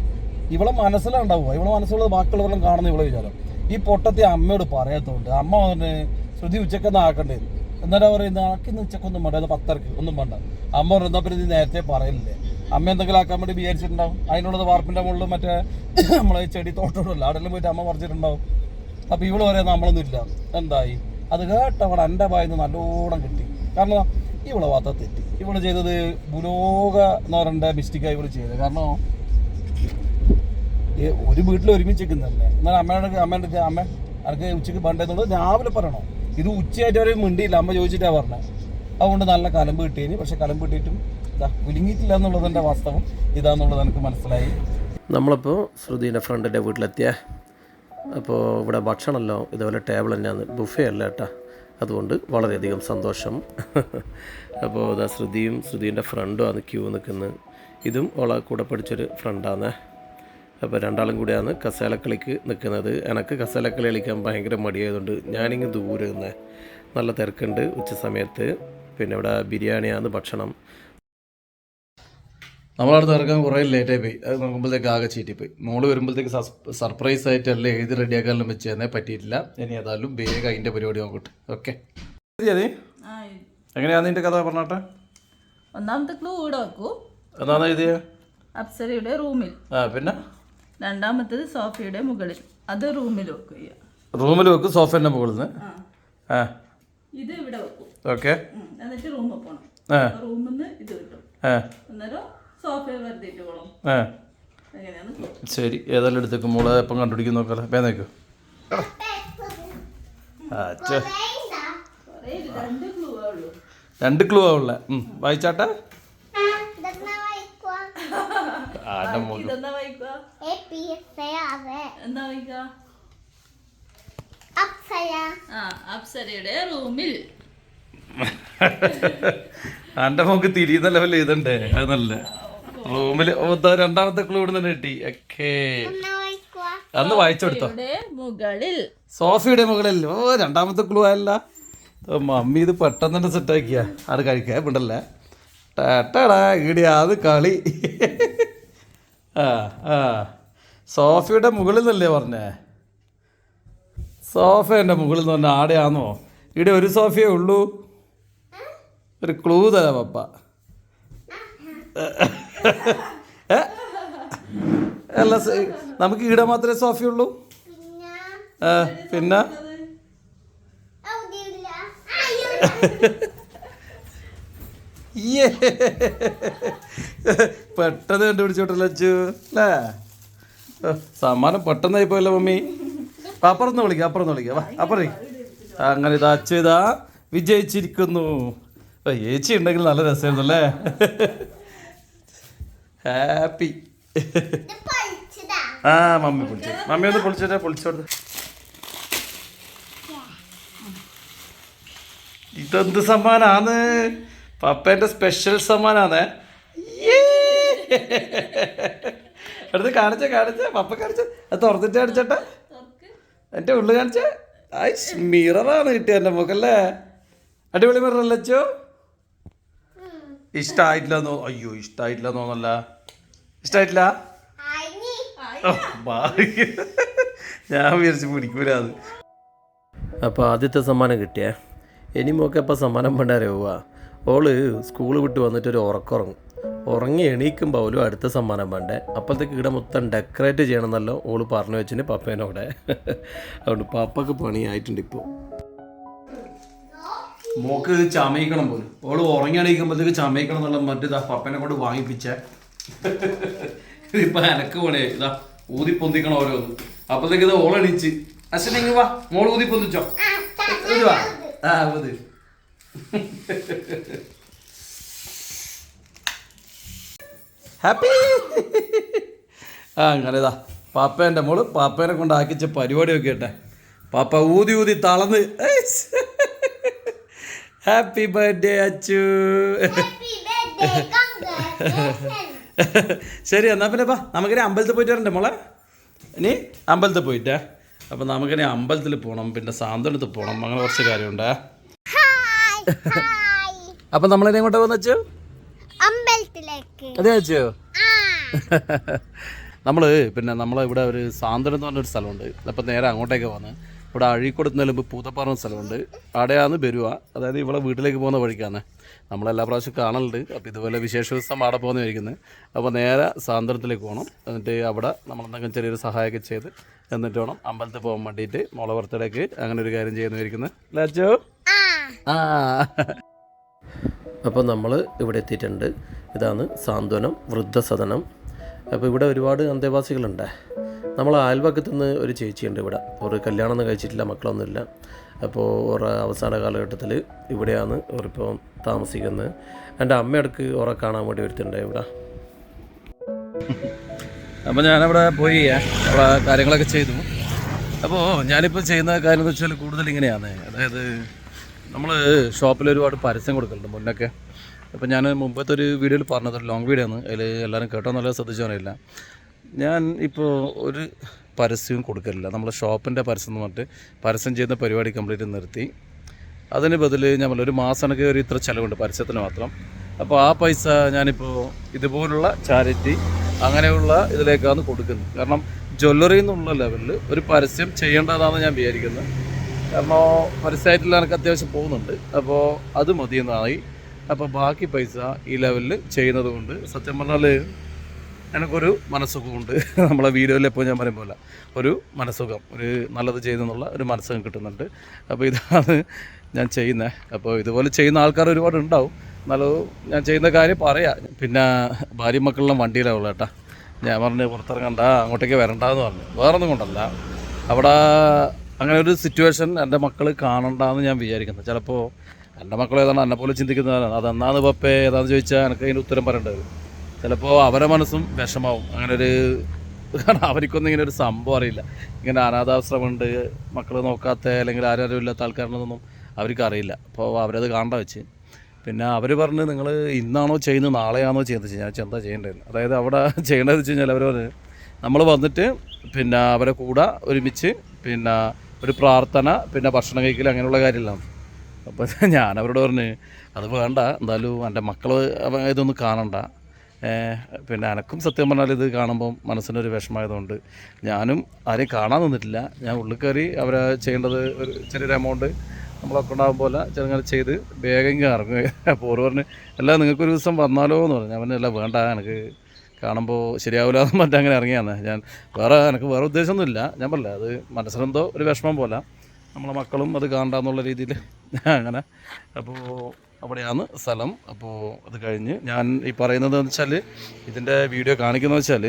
ഇവളെ മനസ്സിലുണ്ടാവുക. ഇവളെ മനസ്സിലുള്ളത് ബാക്കിയുള്ളവരെല്ലാം കാണുന്ന ഇവളെ വിചാരം. ഈ പൊട്ടത്തി അമ്മയോട് പറയാത്തോണ്ട് അമ്മ പറഞ്ഞ് ശ്രുതി ഉച്ചക്കൊന്നും ആക്കണ്ടേ, എന്നാലും പറയുന്നത് ആക്കിന്ന് ഉച്ചക്കൊന്നും വേണ്ട, അത് 10:30 ഒന്നും വേണ്ട. അമ്മ പറഞ്ഞാൽ പിന്നെ നീ നേരത്തെ പറയില്ലേ, അമ്മ എന്തെങ്കിലും ആക്കാൻ വേണ്ടി വിചാരിച്ചിട്ടുണ്ടാവും. അതിനുള്ളത് വാർപ്പിന്റെ മുകളിൽ മറ്റേ നമ്മളെ ചെടി തോട്ടമില്ല അവിടെല്ലാം പോയിട്ട് അമ്മ പറിച്ചിട്ടുണ്ടാവും. അപ്പൊ ഇവള് പറയാൻ നമ്മളൊന്നും ഇല്ല. എന്തായി അത് കേട്ടവളെ എൻ്റെ വായിന്ന് നല്ലോണം കിട്ടി. കാരണം ഇവളെ ഭാഗത്ത് തെറ്റി. ഇവള് ചെയ്തത് ഭൂലോക എന്ന് പറയേണ്ട മിസ്റ്റേക്കായി ഇവള് ചെയ്തത്. കാരണം ഒരു വീട്ടിൽ ഒരുമിച്ച് നിൽക്കുന്നതല്ലേ. എന്നാൽ അമ്മേൻ്റെ അമ്മ എനിക്ക് ഉച്ചയ്ക്ക് വേണ്ടതെന്നുള്ളത് രാവിലെ പറയണോ. ഇത് ഉച്ചയായിട്ട് വരെ മിണ്ടിയില്ല. അമ്മ ചോദിച്ചിട്ടാണ് പറഞ്ഞത്. അതുകൊണ്ട് നല്ല കലമ്പ് കിട്ടിയതിന്. പക്ഷെ കലമ്പ് കിട്ടിയിട്ടും കുലുങ്ങിയിട്ടില്ല എന്നുള്ളതിൻ്റെ വാസ്തവം ഇതാന്നുള്ളത് എനിക്ക് മനസ്സിലായി. നമ്മളിപ്പോൾ ശ്രുതിൻ്റെ ഫ്രണ്ടിൻ്റെ വീട്ടിലെത്തിയ അപ്പോൾ ഇവിടെ ഭക്ഷണമല്ലോ ഇതുപോലെ ടേബിൾ തന്നെയാണ്, ബുഫേ അല്ല കേട്ടോ. അതുകൊണ്ട് വളരെയധികം സന്തോഷം. അപ്പോൾ ഇതാ ശ്രുതിൻ്റെ ഫ്രണ്ടുമാണ് ക്യൂ നിൽക്കുന്നത്. ഇതും ഓളെ കൂടെ പഠിച്ചൊരു ഫ്രണ്ടാണ്. അപ്പോൾ രണ്ടാളും കൂടിയാണ് കസേലക്കളിക്ക് നിൽക്കുന്നത്. എനിക്ക് കസേലക്കളി കളിക്കാൻ ഭയങ്കര മടിയായതുകൊണ്ട് ഞാനിങ്ങ് ദൂരെ നിന്ന്. നല്ല തിരക്കുണ്ട് ഉച്ച സമയത്ത്. പിന്നെ ഇവിടെ ബിരിയാണിയാണ് ഭക്ഷണം. നമ്മളടുത്ത് ഇറക്കാൻ കുറേ ലേറ്റായി പോയി. അത് നോക്കുമ്പോഴത്തേക്ക് ആകെ ചീറ്റിപ്പോയി. മോള് വരുമ്പോഴത്തേക്ക് സർപ്രൈസ് ആയിട്ടല്ലേ എഴുതി റെഡിയാക്കാനും വെച്ച് തന്നെ പറ്റിയിട്ടില്ല. ഇനി ഏതായാലും വേഗം അതിൻ്റെ പരിപാടി നോക്കട്ടെ. ഓക്കെ, എങ്ങനെയാണ് നിന്റെ കഥ പറഞ്ഞോട്ടെ. ഒന്നാമത്തെ ക്ലൂ ഇവിടെ വെക്കൂ. എന്നാണ് എഴുതിയ അപ്സരയുടെ റൂമിൽ. പിന്നെ രണ്ടാമത്തേത് സോഫയുടെ മുകളിൽ. അത് റൂമിൽ വെക്കുക. റൂമിൽ വെക്കും, സോഫേൻ്റെ മുകളിൽ നിന്ന്. ഇത് ഇവിടെ വെക്കും. ഓക്കെ, എന്നിട്ട് റൂമിൽ പോകണം. റൂമിൽ നിന്ന് ഇത് കിട്ടും. അന്നേരം സോഫയിൽ വെറുതെ ഇട്ട് പോകണം. എങ്ങനെയാണ്? ശരി, ഏതായാലും എടുത്തേക്കും. മോളെ എപ്പം കണ്ടുപിടിക്കും നോക്കാലോ. വേനേക്കോ രണ്ട് ക്ലൂ ആവുള്ള വായിച്ചാട്ടെ. അപ്സരയുടെ റൂമിൽ. എൻ്റെ മോക്ക് തിരിയുന്ന ലെവൽ ചെയ്തണ്ടേ. അത് നല്ല റൂമിൽ. രണ്ടാമത്തെ ക്ലൂ ഇവിടെ നിന്ന് കിട്ടി. ഓക്കേ, അന്ന് വായിച്ചെടുത്തോ. മുകളിൽ, സോഫയുടെ മുകളിൽ. ഓ, രണ്ടാമത്തെ ക്ലൂ ആയല്ല. മമ്മി ഇത് പെട്ടെന്ന് തന്നെ സെറ്റാക്കിയ. അത് കഴിക്കാൻ വിടല്ലേ. ടേട്ടാടാ ഈടിയാത് കളി. സോഫയുടെ മുകളിൽ നിന്നല്ലേ പറഞ്ഞേ. സോഫേൻ്റെ മുകളിൽ നിന്ന് പറഞ്ഞാൽ ആടെയാണോ? ഇവിടെ ഒരു സോഫയേ ഉള്ളൂ. ഒരു ക്ലൂ തരാം പപ്പ. അല്ല, നമുക്ക് ഈടെ മാത്രമേ സോഫയുള്ളൂ. പിന്നെ പെട്ടെന്ന് കണ്ടുപിടിച്ചോട്ടല്ലോ അച്ചു അല്ലേ. സമ്മാനം പെട്ടെന്നായി പോയല്ലോ മമ്മി. അപ്പുറന്ന് വിളിക്കാം, അപ്പുറന്ന് വിളിക്കാം. വാ അപ്പുറം. അങ്ങനെ ഇതാ അച്ചു ഇതാ വിജയിച്ചിരിക്കുന്നു. ഏച്ചി ഉണ്ടെങ്കിൽ നല്ല രസമായിരുന്നു അല്ലേ. ഹാപ്പി. മമ്മി പൊളിച്ചു. മമ്മി ഒന്ന് പൊളിച്ചോട്ടെ. ഇതെന്ത് സമ്മാനാണ്? പപ്പേൻ്റെ സ്പെഷ്യൽ സമ്മാനാണ്. അടുത്ത് കാണിച്ച പപ്പ കാണിച്ച. അത് തുറന്നിട്ട് കാണിച്ചോട്ടെ. എൻ്റെ ഉള്ളിൽ കാണിച്ച. മിററാണ് കിട്ടിയ എൻ്റെ മുഖല്ലേ. അടിപൊളി മിററല്ലേ അച്ചോ? ഇഷ്ടമായിട്ടില്ലെന്നോ? അയ്യോ, ഇഷ്ടമായിട്ടില്ലെന്നോന്നല്ല. ഇഷ്ടമായിട്ടില്ല. ഞാൻ വിചാരിച്ച് പിടിക്കൂല അത്. അപ്പോൾ ആദ്യത്തെ സമ്മാനം കിട്ടിയേ. ഇനി മോക്കെ അപ്പോൾ സമ്മാനം പണ്ടാരോ പോവാ. ഓള് സ്കൂൾ വിട്ട് വന്നിട്ടൊരു ഉറങ്ങി എണീക്കുമ്പോൾ പോലും അടുത്ത സമ്മാനം വേണ്ടേ. അപ്പോഴത്തേക്ക് ഇവിടെ മൊത്തം ഡെക്കറേറ്റ് ചെയ്യണമെന്നല്ലോ ഓള് പറഞ്ഞു വെച്ചിന് പപ്പേനോടെ. അതുകൊണ്ട് പപ്പക്ക് പണിയായിട്ടുണ്ട് ഇപ്പോൾ. മോക്ക് ചമയിക്കണം പോലും. ഓള് ഉറങ്ങി എണീക്കുമ്പോഴത്തേക്ക് ചമയിക്കണം എന്നുള്ള മറ്റേതാ പപ്പനെ കൊണ്ട് വാങ്ങിപ്പിച്ച. ഇതിപ്പോൾ എനക്ക് പണിയായി. ഇതാ ഊതി പൊന്തിക്കണം ഓരോന്ന്. അപ്പോഴത്തേക്ക് ഇത് ഓളെണീച്ച്. അച്ഛനെങ്കിൽ വാ, മോള് ഊതി പൊന്തിച്ചോ. വാ. ഊതി. ഹാപ്പി. അങ്ങനെ ഇതാ പാപ്പേൻ്റെ മോള് പാപ്പേനെ കൊണ്ട് ആക്കിച്ച പരിപാടിയൊക്കെ കേട്ടെ. പാപ്പ ഊതി തളന്ന്. Happy birthday Achu. ശരി, എന്നാൽ പിന്നെ നമുക്കിനി അമ്പലത്തിൽ പോയിട്ട് വരണ്ടേ മോളെ. ഇനി അമ്പലത്തിൽ പോയിട്ടേ. അപ്പം നമുക്കിനി അമ്പലത്തിൽ പോകണം, പിന്നെ സാന്ത്വനത്തിൽ പോകണം, അങ്ങനെ കുറച്ച് കാര്യമുണ്ടേ. അപ്പം നമ്മളിനി എങ്ങോട്ടാ വന്നു? അച്ചു അമ്പലത്തിലേക്ക്. അതെ അച്ചു. നമ്മൾ പിന്നെ നമ്മളിവിടെ ഒരു സാന്ത്വനം എന്ന് പറഞ്ഞൊരു സ്ഥലമുണ്ട്. അപ്പോൾ നേരെ അങ്ങോട്ടേക്ക് വന്ന് ഇവിടെ അഴീക്കോട് നിലമ്പ് പൂതപ്പാറ സ്ഥലമുണ്ട്. അവിടെയാണ് വരുക. അതായത് ഇവിടെ വീട്ടിലേക്ക് പോകുന്ന വഴിക്കാണ്. നമ്മളെല്ലാ പ്രാവശ്യം കാണലുണ്ട്. അപ്പോൾ ഇതുപോലെ വിശേഷ ദിവസം അവിടെ പോകുന്ന വഴിക്കുന്നത്. അപ്പോൾ നേരെ സാന്ത്വനത്തിലേക്ക് പോകണം. എന്നിട്ട് അവിടെ നമ്മളെന്തെങ്കിലും ചെറിയൊരു സഹായമൊക്കെ ചെയ്ത് എന്നിട്ട് വേണം അമ്പലത്തിൽ പോകാൻ വേണ്ടിയിട്ട് മോളെ ബർത്ത്ഡേക്ക് അങ്ങനെ ഒരു കാര്യം ചെയ്യുന്ന ഇരിക്കുന്നത്. ലാച്ചോ ആ അപ്പോൾ നമ്മൾ ഇവിടെ എത്തിയിട്ടുണ്ട്. ഇതാണ് സാന്ത്വനം വൃദ്ധസദനം. അപ്പോൾ ഇവിടെ ഒരുപാട് അന്തേവാസികളുണ്ട്. നമ്മൾ അയൽപക്കത്തു നിന്ന് ഒരു ചേച്ചിയുണ്ട് ഇവിടെ. ഒരു കല്യാണമൊന്നും കഴിച്ചിട്ടില്ല, മക്കളൊന്നുമില്ല. അപ്പോൾ ഒരു അവസാന കാലഘട്ടത്തിൽ ഇവിടെയാണ് ഓരിപ്പോൾ താമസിക്കുന്നത്. എൻ്റെ അമ്മയടക്ക് ഓറെ കാണാൻ വേണ്ടി വരുത്തുന്നുണ്ട് ഇവിടെ. അപ്പോൾ ഞാനവിടെ പോയി അവിടെ കാര്യങ്ങളൊക്കെ ചെയ്തു. അപ്പോൾ ഞാനിപ്പോൾ ചെയ്യുന്ന കാര്യം എന്ന് വെച്ചാൽ കൂടുതൽ ഇങ്ങനെയാണ്. അതായത് നമ്മൾ ഷോപ്പിൽ ഒരുപാട് പരസ്യം കൊടുക്കലുണ്ട് മുന്നൊക്കെ. അപ്പോൾ ഞാൻ മുമ്പത്തെ ഒരു വീഡിയോയിൽ പറഞ്ഞത് ഒരു ലോങ് വീഡിയോ ആണ്. അതിൽ എല്ലാവരും കേട്ടോ നല്ല ശ്രദ്ധിച്ചോന്നില്ല. ഞാൻ ഇപ്പോൾ ഒരു പരസ്യവും കൊടുക്കലില്ല. നമ്മളെ ഷോപ്പിൻ്റെ പരസ്യം എന്ന് പറഞ്ഞിട്ട് പരസ്യം ചെയ്യുന്ന പരിപാടി കംപ്ലീറ്റ് നിർത്തി. അതിന് ബദൽ ഞാൻ ഒരു മാസമൊക്കെ ഒരു ഇത്ര ചിലവുണ്ട് പരസ്യത്തിന് മാത്രം. അപ്പോൾ ആ പൈസ ഞാനിപ്പോൾ ഇതുപോലുള്ള ചാരിറ്റി അങ്ങനെയുള്ള ഇതിലേക്കാണ് കൊടുക്കുന്നത്. കാരണം ജ്വല്ലറി എന്നുള്ള ലെവലിൽ ഒരു പരസ്യം ചെയ്യേണ്ടതാണ് ഞാൻ വിചാരിക്കുന്നത്. കാരണം പരസ്യമായിട്ടുള്ള എനിക്ക് അത്യാവശ്യം പോകുന്നുണ്ട്. അപ്പോൾ അത് മതിയെന്നായി. അപ്പോൾ ബാക്കി പൈസ ഈ ലെവലിൽ ചെയ്യുന്നത് കൊണ്ട് സത്യം പറഞ്ഞാൽ എനിക്കൊരു മനസ്സുഖമുണ്ട്. നമ്മളെ വീഡിയോയിൽ എപ്പോൾ ഞാൻ പറയുമ്പോൾ ഒരു മനസ്സുഖം, ഒരു നല്ലത് ചെയ്തെന്നുള്ള ഒരു മനസ്സുഖം കിട്ടുന്നുണ്ട്. അപ്പോൾ ഇതാണ് ഞാൻ ചെയ്യുന്നത്. അപ്പോൾ ഇതുപോലെ ചെയ്യുന്ന ആൾക്കാർ ഒരുപാട് ഉണ്ടാവും. എന്നാലും ഞാൻ ചെയ്യുന്ന കാര്യം പറയാം. പിന്നെ ഭാര്യ മക്കളെല്ലാം വണ്ടിയിലാവുള്ളൂ കേട്ടോ. ഞാൻ പറഞ്ഞ് പുറത്തിറങ്ങണ്ട, അങ്ങോട്ടേക്ക് വരണ്ടെന്ന് പറഞ്ഞു. വേറൊന്നും കൊണ്ടല്ല, അവിടെ അങ്ങനെ ഒരു സിറ്റുവേഷൻ എൻ്റെ മക്കൾ കാണണ്ടെന്ന് ഞാൻ വിചാരിക്കുന്നത്. ചിലപ്പോൾ എൻ്റെ മക്കൾ ഏതാണ് എന്നെ പോലെ ചിന്തിക്കുന്നതാണ്. അതെന്നാന്ന് പപ്പേ ഏതാണെന്ന് ചോദിച്ചാൽ എനിക്ക് അതിന് ഉത്തരം പറയേണ്ടത്. ചിലപ്പോൾ അവരുടെ മനസ്സും വിഷമാവും. അങ്ങനെ ഒരു കാരണം അവർക്കൊന്നും ഇങ്ങനെ ഒരു സംഭവം അറിയില്ല. ഇങ്ങനെ അനാഥാശ്രമമുണ്ട്, മക്കൾ നോക്കാത്ത അല്ലെങ്കിൽ ആരും ഇല്ലാത്ത ആൾക്കാരുണ്ടെന്നൊന്നും അവർക്ക് അറിയില്ല. അപ്പോൾ അവരത് കാണണ്ട വെച്ച് പിന്നെ അവർ പറഞ്ഞ് നിങ്ങൾ ഇന്നാണോ ചെയ്യുന്നത് നാളെയാണോ ചെയ്യുന്നത് ഞാൻ എന്താ ചെയ്യേണ്ടതെന്ന്. അതായത് അവിടെ ചെയ്യേണ്ടതെന്ന് വെച്ച് കഴിഞ്ഞാൽ അവർ പറഞ്ഞ് നമ്മൾ വന്നിട്ട് പിന്നെ അവരെ കൂടെ ഒരുമിച്ച് പിന്നെ ഒരു പ്രാർത്ഥന പിന്നെ ഭക്ഷണം കഴിക്കൽ അങ്ങനെയുള്ള കാര്യമെല്ലാം. അപ്പോൾ ഞാൻ അവരോട് പറഞ്ഞ് അത് വേണ്ട, എന്തായാലും എൻ്റെ മക്കൾ ഇതൊന്നും കാണണ്ട. പിന്നെ എനക്കും സത്യം പറഞ്ഞാൽ ഇത് കാണുമ്പം മനസ്സിനൊരു വിഷമമായതുകൊണ്ട് ഞാനും ആരെയും കാണാൻ നിന്നിട്ടില്ല. ഞാൻ ഉള്ളിൽ കയറി അവരെ ചെയ്യേണ്ടത് ഒരു ചെറിയൊരു എമൗണ്ട് നമ്മളൊക്കെ ഉണ്ടാകും പോലെ ചെറുങ്ങനെ ചെയ്ത് വേഗം ഇങ്ങനെ ഇറങ്ങുക. അപ്പോൾ ഓരോ പറഞ്ഞ് അല്ല നിങ്ങൾക്കൊരു ദിവസം വന്നാലോ എന്ന് പറഞ്ഞു. ഞാൻ പറഞ്ഞല്ല വേണ്ട, എനിക്ക് കാണുമ്പോൾ ശരിയാവില്ല എന്ന് പറഞ്ഞിട്ട് അങ്ങനെ ഇറങ്ങിയാണ് ഞാൻ. എനിക്ക് വേറെ ഉദ്ദേശമൊന്നുമില്ല. ഞാൻ പറഞ്ഞില്ല, അത് മനസ്സിനെന്തോ ഒരു വിഷമം പോലെ നമ്മളെ മക്കളും അത് കാണണ്ടെന്നുള്ള രീതിയിൽ അങ്ങനെ. അപ്പോൾ അവിടെയാണ് സ്ഥലം. അപ്പോൾ അത് കഴിഞ്ഞ് ഞാൻ ഈ പറയുന്നത് വെച്ചാൽ ഇതിൻ്റെ വീഡിയോ കാണിക്കുന്നത് വെച്ചാൽ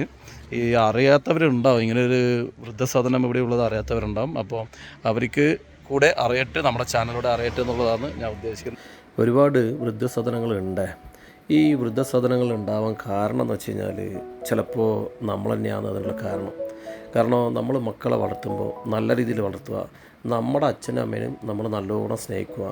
ഈ അറിയാത്തവരുണ്ടാവും, ഇങ്ങനൊരു വൃദ്ധസദനം ഇവിടെ ഉള്ളത് അറിയാത്തവരുണ്ടാവും. അപ്പോൾ അവർക്ക് കൂടെ അറിയട്ടെ, നമ്മുടെ ചാനലിലൂടെ അറിയട്ടെ എന്നുള്ളതാണ് ഞാൻ ഉദ്ദേശിക്കുന്നത്. ഒരുപാട് വൃദ്ധസദനങ്ങളുണ്ട്. ഈ വൃദ്ധസദനങ്ങൾ ഉണ്ടാവാൻ കാരണം എന്ന് വെച്ച് കഴിഞ്ഞാൽ ചിലപ്പോൾ നമ്മൾ തന്നെയാണ് അതിനുള്ള കാരണം നമ്മൾ മക്കളെ വളർത്തുമ്പോൾ നല്ല രീതിയിൽ വളർത്തുക, നമ്മുടെ അച്ഛനും അമ്മേനും നമ്മൾ നല്ലോണം സ്നേഹിക്കുക,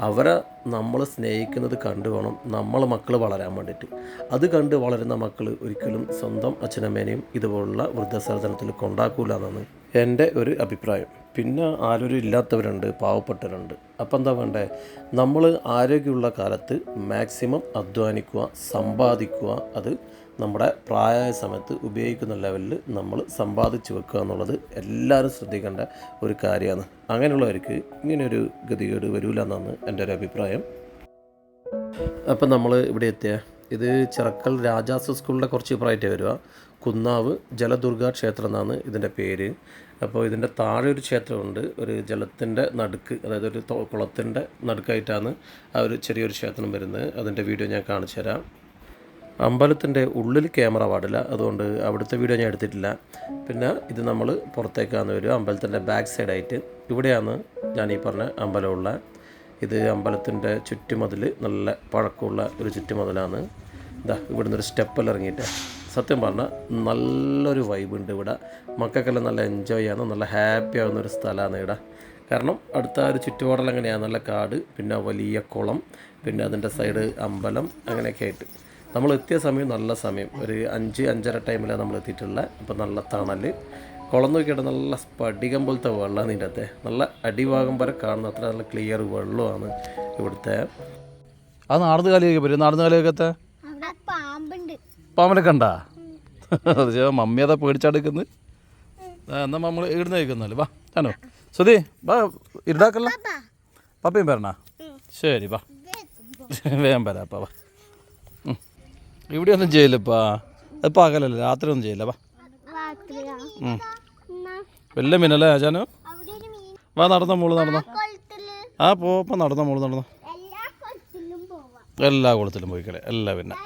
അവരെ നമ്മൾ സ്നേഹിക്കുന്നത് കണ്ടു വേണം നമ്മൾ മക്കൾ വളരാൻ വേണ്ടിയിട്ട്. അത് കണ്ട് വളരുന്ന മക്കൾ ഒരിക്കലും സ്വന്തം അച്ഛനമ്മേനെയും ഇതുപോലുള്ള വൃദ്ധസദനത്തിൽ കൊണ്ടാക്കൂല എന്നാണ് എൻ്റെ ഒരു അഭിപ്രായം. പിന്നെ ആരോരും ഇല്ലാത്തവരുണ്ട്, പാവപ്പെട്ടവരുണ്ട്. അപ്പം എന്താ വേണ്ടേ, നമ്മൾ ആരോഗ്യമുള്ള കാലത്ത് മാക്സിമം അധ്വാനിക്കുക, സമ്പാദിക്കുക. അത് നമ്മുടെ പ്രായമായ സമയത്ത് ഉപയോഗിക്കുന്ന ലെവലിൽ നമ്മൾ സമ്പാദിച്ച് വെക്കുക എന്നുള്ളത് എല്ലാവരും ശ്രദ്ധിക്കേണ്ട ഒരു കാര്യമാണ്. അങ്ങനെയുള്ളവർക്ക് ഇങ്ങനെയൊരു ഗതികേട് വരില്ല എന്നാണ് എൻ്റെ ഒരു അഭിപ്രായം. അപ്പം നമ്മൾ ഇവിടെ എത്തിയ ഇത് ചിറക്കൽ രാജാസ് സ്കൂളിൻ്റെ കുറച്ച് ഇപ്പുറമായിട്ട് വരിക. കുന്നാവ് ജലദുർഗ ക്ഷേത്രം എന്നാണ് ഇതിൻ്റെ പേര്. അപ്പോൾ ഇതിൻ്റെ താഴെ ഒരു ക്ഷേത്രമുണ്ട്, ഒരു ജലത്തിൻ്റെ നടുക്ക്, അതായത് ഒരു കുളത്തിൻ്റെ നടുക്കായിട്ടാണ് ആ ഒരു ചെറിയൊരു ക്ഷേത്രം വരുന്നത്. അതിൻ്റെ വീഡിയോ ഞാൻ കാണിച്ചു തരാം. അമ്പലത്തിൻ്റെ ഉള്ളിൽ ക്യാമറ പാടില്ല, അതുകൊണ്ട് അവിടുത്തെ വീഡിയോ ഞാൻ എടുത്തിട്ടില്ല. പിന്നെ ഇത് നമ്മൾ പുറത്തേക്കാണ് വരിക, അമ്പലത്തിൻ്റെ ബാക്ക് സൈഡായിട്ട്. ഇവിടെയാണ് ഞാൻ ഈ പറഞ്ഞ അമ്പലമുള്ള. ഇത് അമ്പലത്തിൻ്റെ ചുറ്റുമതിൽ നല്ല പഴക്കമുള്ള ഒരു ചുറ്റുമതിലാണ്. ഇവിടുന്ന് ഒരു സ്റ്റെപ്പെല്ലാം ഇറങ്ങിയിട്ട് സത്യം പറഞ്ഞാൽ നല്ലൊരു വൈബുണ്ട് ഇവിടെ. മക്കൾക്കെല്ലാം നല്ല എൻജോയ് ആണ്, നല്ല ഹാപ്പി ആകുന്നൊരു സ്ഥലമാണ് ഇവിടെ. കാരണം അടുത്ത ഒരു ചുറ്റുപാടെല്ലാം എങ്ങനെയാണ്, നല്ല കാട്, പിന്നെ വലിയ കുളം, പിന്നെ അതിൻ്റെ സൈഡ് അമ്പലം, അങ്ങനെയൊക്കെ ആയിട്ട്. നമ്മൾ എത്തിയ സമയം നല്ല സമയം, ഒരു 5-5:30 ടൈമിലാണ് നമ്മൾ എത്തിയിട്ടുള്ളത്. അപ്പോൾ നല്ല തണൽ, കുളം നോക്കിയിട്ട് നല്ല സ്പടികം പോലത്തെ വെള്ളമാണ് ഇതിൻ്റെ അകത്തെ. നല്ല അടിഭാഗം വരെ കാണുന്ന അത്ര നല്ല ക്ലിയർ വെള്ളമാണ് ഇവിടുത്തെ. അത് നാടന്ന് കാലിയൊക്കെ പറ്റും. നാടന്ന് കാലിയൊക്കെ പാമ്പിനൊക്കെ ഉണ്ടാ മമ്മി അതാ പേടിച്ചടുക്കുന്നത്. എന്നാൽ നമ്മൾ ഇവിടുന്ന് കഴിക്കുന്നല്ലേ. വാ ഞാനോ സുധി വാ, ഇരുടാക്കല്ല. പപ്പയും വരണ? ശരി വാ, വേഗം വരാം അപ്പാ. വാ, ഇവിടെ ഒന്നും ചെയ്യില്ലപ്പാ. അത് പകലല്ലേ, രാത്രി ഒന്നും ചെയ്യില്ല. വാ, വലിയ മീനല്ലേ ആചാനോ? വാ, നടന്നോ മോള്, നടന്നോ. ആ പോപ്പം നടന്നോ മോള്, നടന്നോ. എല്ലാ കുളത്തിലും പോയിക്കളെ, എല്ലാ പിന്നെ.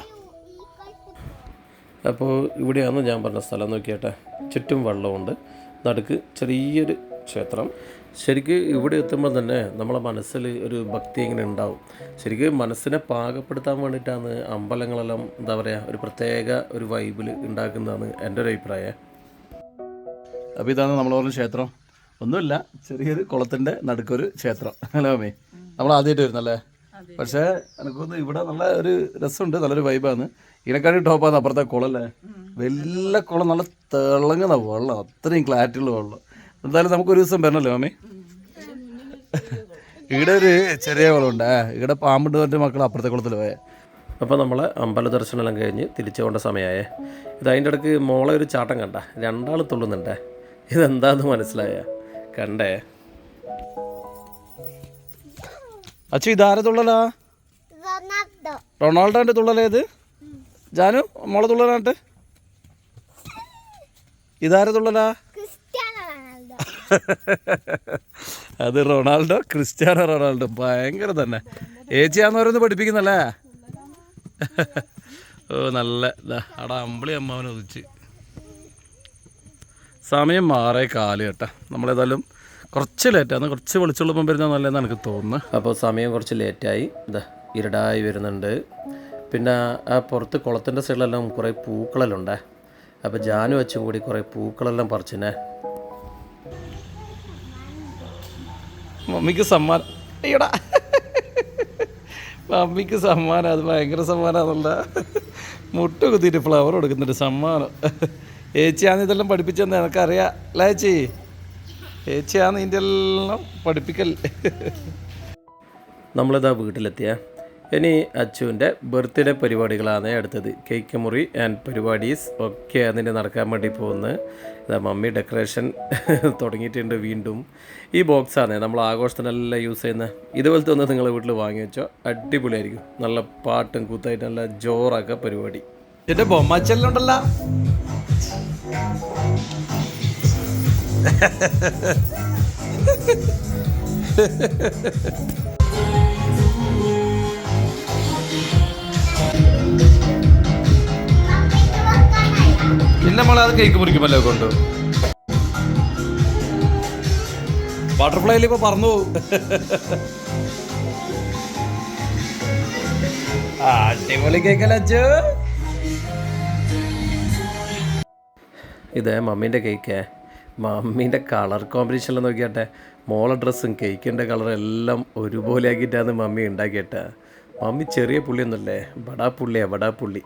അപ്പോൾ ഇവിടെയാണ് ഞാൻ പറഞ്ഞ സ്ഥലം. നോക്കിയാട്ടെ, ചുറ്റും വെള്ളമുണ്ട്, നടുക്ക് ചെറിയൊരു ക്ഷേത്രം. ശരിക്ക് ഇവിടെ എത്തുമ്പോൾ തന്നെ നമ്മളെ മനസ്സിൽ ഒരു ഭക്തി ഇങ്ങനെ ഉണ്ടാവും. ശരിക്കും മനസ്സിനെ പാകപ്പെടുത്താൻ വേണ്ടിയിട്ടാണ് അമ്പലങ്ങളെല്ലാം എന്താ പറയുക ഒരു പ്രത്യേക ഒരു വൈബിൽ ഉണ്ടാക്കുന്നതാണ് എൻ്റെ ഒരു അഭിപ്രായം. അപ്പോൾ ഇതാണ് നമ്മൾ പറഞ്ഞ ക്ഷേത്രം. ഒന്നുമില്ല, ചെറിയൊരു കുളത്തിൻ്റെ നടുക്കൊരു ക്ഷേത്രം. ഹലോ അമ്മേ, നമ്മൾ ആദ്യമായിട്ട് വരുന്നല്ലേ. പക്ഷേ എനിക്കൊന്ന് ഇവിടെ നല്ല ഒരു രസമുണ്ട്, നല്ലൊരു വൈബാണ്. ഇതിനെക്കാട്ടി ടോപ്പാണ് അപ്പുറത്തെ കുളമല്ലേ. വലിയ കുളം, നല്ല തിളങ്ങുന്ന വെള്ളം, അത്രയും ക്ലാരിറ്റി ഉള്ള വെള്ളം. എന്തായാലും നമുക്കൊരു ദിവസം വരണല്ലോ അമ്മേ. ഇവിടെ ഒരു ചെറിയ കുളമുണ്ട്, ഇവിടെ പാമ്പുണ്ട് പറഞ്ഞിട്ട് മക്കൾ അപ്പുറത്തെ കുളത്തിൽ പോയേ. അപ്പോൾ നമ്മൾ അമ്പല ദർശനമെല്ലാം കഴിഞ്ഞ് തിരിച്ചു പോകേണ്ട സമയമായേ. ഇത് അതിൻ്റെ ഇടയ്ക്ക് മോളെ ഒരു ചാട്ടം കണ്ട, രണ്ടാൾ തുള്ളുന്നുണ്ടേ. ഇതെന്താന്ന് മനസ്സിലായ കണ്ടേ? അച്ഛൻ ഇതാരെ തുള്ളലാ? റൊണാൾഡോന്റെ തുള്ളലേ ഇത്? ജാനു മോളെ തുള്ളലാട്ട് ഇതാരെ തുള്ളലാ? അത് റൊണാൾഡോ, ക്രിസ്ത്യാനോ റൊണാൾഡോ. ഭയങ്കര തന്നെ. ഏച്ചിയാന്നവരൊന്ന് പഠിപ്പിക്കുന്നല്ലേ. ഓ നല്ല അടാ അമ്പിളി അമ്മാവനെ ഒതിച്ച്. സമയം മാറേ കാല് കേട്ടാ. നമ്മളേതായാലും കുറച്ച് ലേറ്റാണ്, കുറച്ച് വെളിച്ചുള്ളപ്പം വരുന്നത് നല്ലതെന്ന് എനിക്ക് തോന്നുന്നു. അപ്പോൾ സമയം കുറച്ച് ലേറ്റായി, ഇതാ ഇരുടായി വരുന്നുണ്ട്. പിന്നെ ആ പുറത്ത് കുളത്തിൻ്റെ സൈഡിലെല്ലാം കുറേ പൂക്കളെല്ലാം ഉണ്ടേ. അപ്പോൾ ജാനു വെച്ചും കൂടി കുറേ പൂക്കളെല്ലാം പറിച്ചിനെ. മമ്മിക്ക് സമ്മാനം. അയ്യടാ, മമ്മിക്ക് സമ്മാനം. അത് ഭയങ്കര സമ്മാനമാണല്ല. മുട്ട കുത്തിയിട്ട് ഫ്ലവർ കൊടുക്കുന്നുണ്ട്, സമ്മാനം. ഏച്ചിയാണ് ഇതെല്ലാം പഠിപ്പിച്ചെന്ന് എനിക്കറിയാം അല്ലേ ചേച്ചി? ഏച്ചിയാണ് ഇതിൻ്റെ എല്ലാം പഠിപ്പിക്കൽ. നമ്മളിതാ വീട്ടിലെത്തിയ ഇനി അച്ചുവിൻ്റെ ബർത്ത്ഡേ പരിപാടികളാണ് അടുത്തത്. കേക്ക് മുറി ആൻഡ് പരിപാടീസ് ഒക്കെ അതിൻ്റെ നടക്കാൻ വേണ്ടി പോകുന്നത്. ഇതാ മമ്മി ഡെക്കറേഷൻ തുടങ്ങിയിട്ടുണ്ട് വീണ്ടും. ഈ ബോക്സാണ് നമ്മൾ ആഘോഷത്തിനെല്ലാം യൂസ് ചെയ്യുന്നത്. ഇതുപോലത്തെ ഒന്ന് നിങ്ങൾ വീട്ടിൽ വാങ്ങി വെച്ചോ, അടിപൊളിയായിരിക്കും. നല്ല പാട്ടും കൂത്തായിട്ട് നല്ല ജോറൊക്കെ പരിപാടി. എൻ്റെ ബൊമ്മച്ചെല്ലുണ്ടല്ലോ. പിന്നെ നമ്മളെ അത് കേക്ക് മുറിക്കുമല്ലോ കൊണ്ട്. ബട്ടർഫ്ലൈയിൽ ഇപ്പൊ പറന്നു പോകും. അടിപൊളി കേക്കല്ലേ അച്ഛോ. ഇത് മമ്മീൻ്റെ കേക്ക്. മമ്മീൻ്റെ കളർ കോമ്പിനേഷനിൽ നോക്കിയാട്ടെ, മോളെ ഡ്രസ്സും കേക്കിൻ്റെ കളറും എല്ലാം ഒരുപോലെ ആക്കിയിട്ടാണ് മമ്മി ഉണ്ടാക്കിയിട്ട. മമ്മി ചെറിയ പുള്ളിയൊന്നുമല്ലേ, ബടാ പുള്ളിയാ, ബടാ പുള്ളി.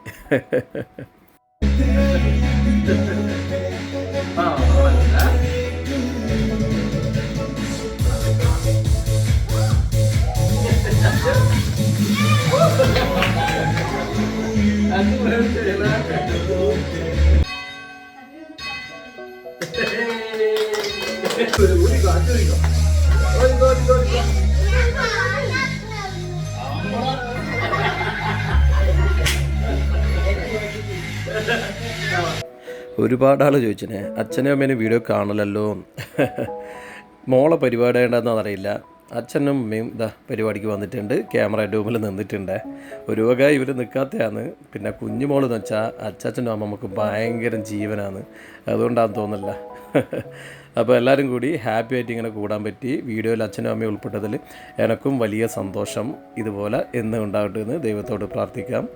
ഒരുപാട് ആൾ ചോദിച്ചേ അച്ഛനും അമ്മേനും വീഡിയോ കാണലല്ലോ. മോളെ പരിപാടി ഉണ്ടെന്ന് അറിയില്ല. അച്ഛനും അമ്മയും ഇതാ പരിപാടിക്ക് വന്നിട്ടുണ്ട്, ക്യാമറ റൂമിൽ നിന്നിട്ടുണ്ട്. ഒരു വക ഇവർ നിൽക്കാത്തതാണ്. പിന്നെ കുഞ്ഞുമോളെന്ന് വെച്ചാൽ അച്ഛനും അമ്മമ്മക്ക് ഭയങ്കര ജീവനാണ്, അതുകൊണ്ടാണെന്ന് തോന്നില്ല. അപ്പോൾ എല്ലാവരും കൂടി ഹാപ്പി ആയിട്ട് ഇങ്ങനെ കൂടാൻ പറ്റി. വീഡിയോയിൽ അച്ഛനും അമ്മയും ഉൾപ്പെട്ടതിൽ എനക്കും വലിയ സന്തോഷം. ഇതുപോലെ എന്നും ഉണ്ടാകട്ടെ എന്ന് ദൈവത്തോട് പ്രാർത്ഥിക്കാം.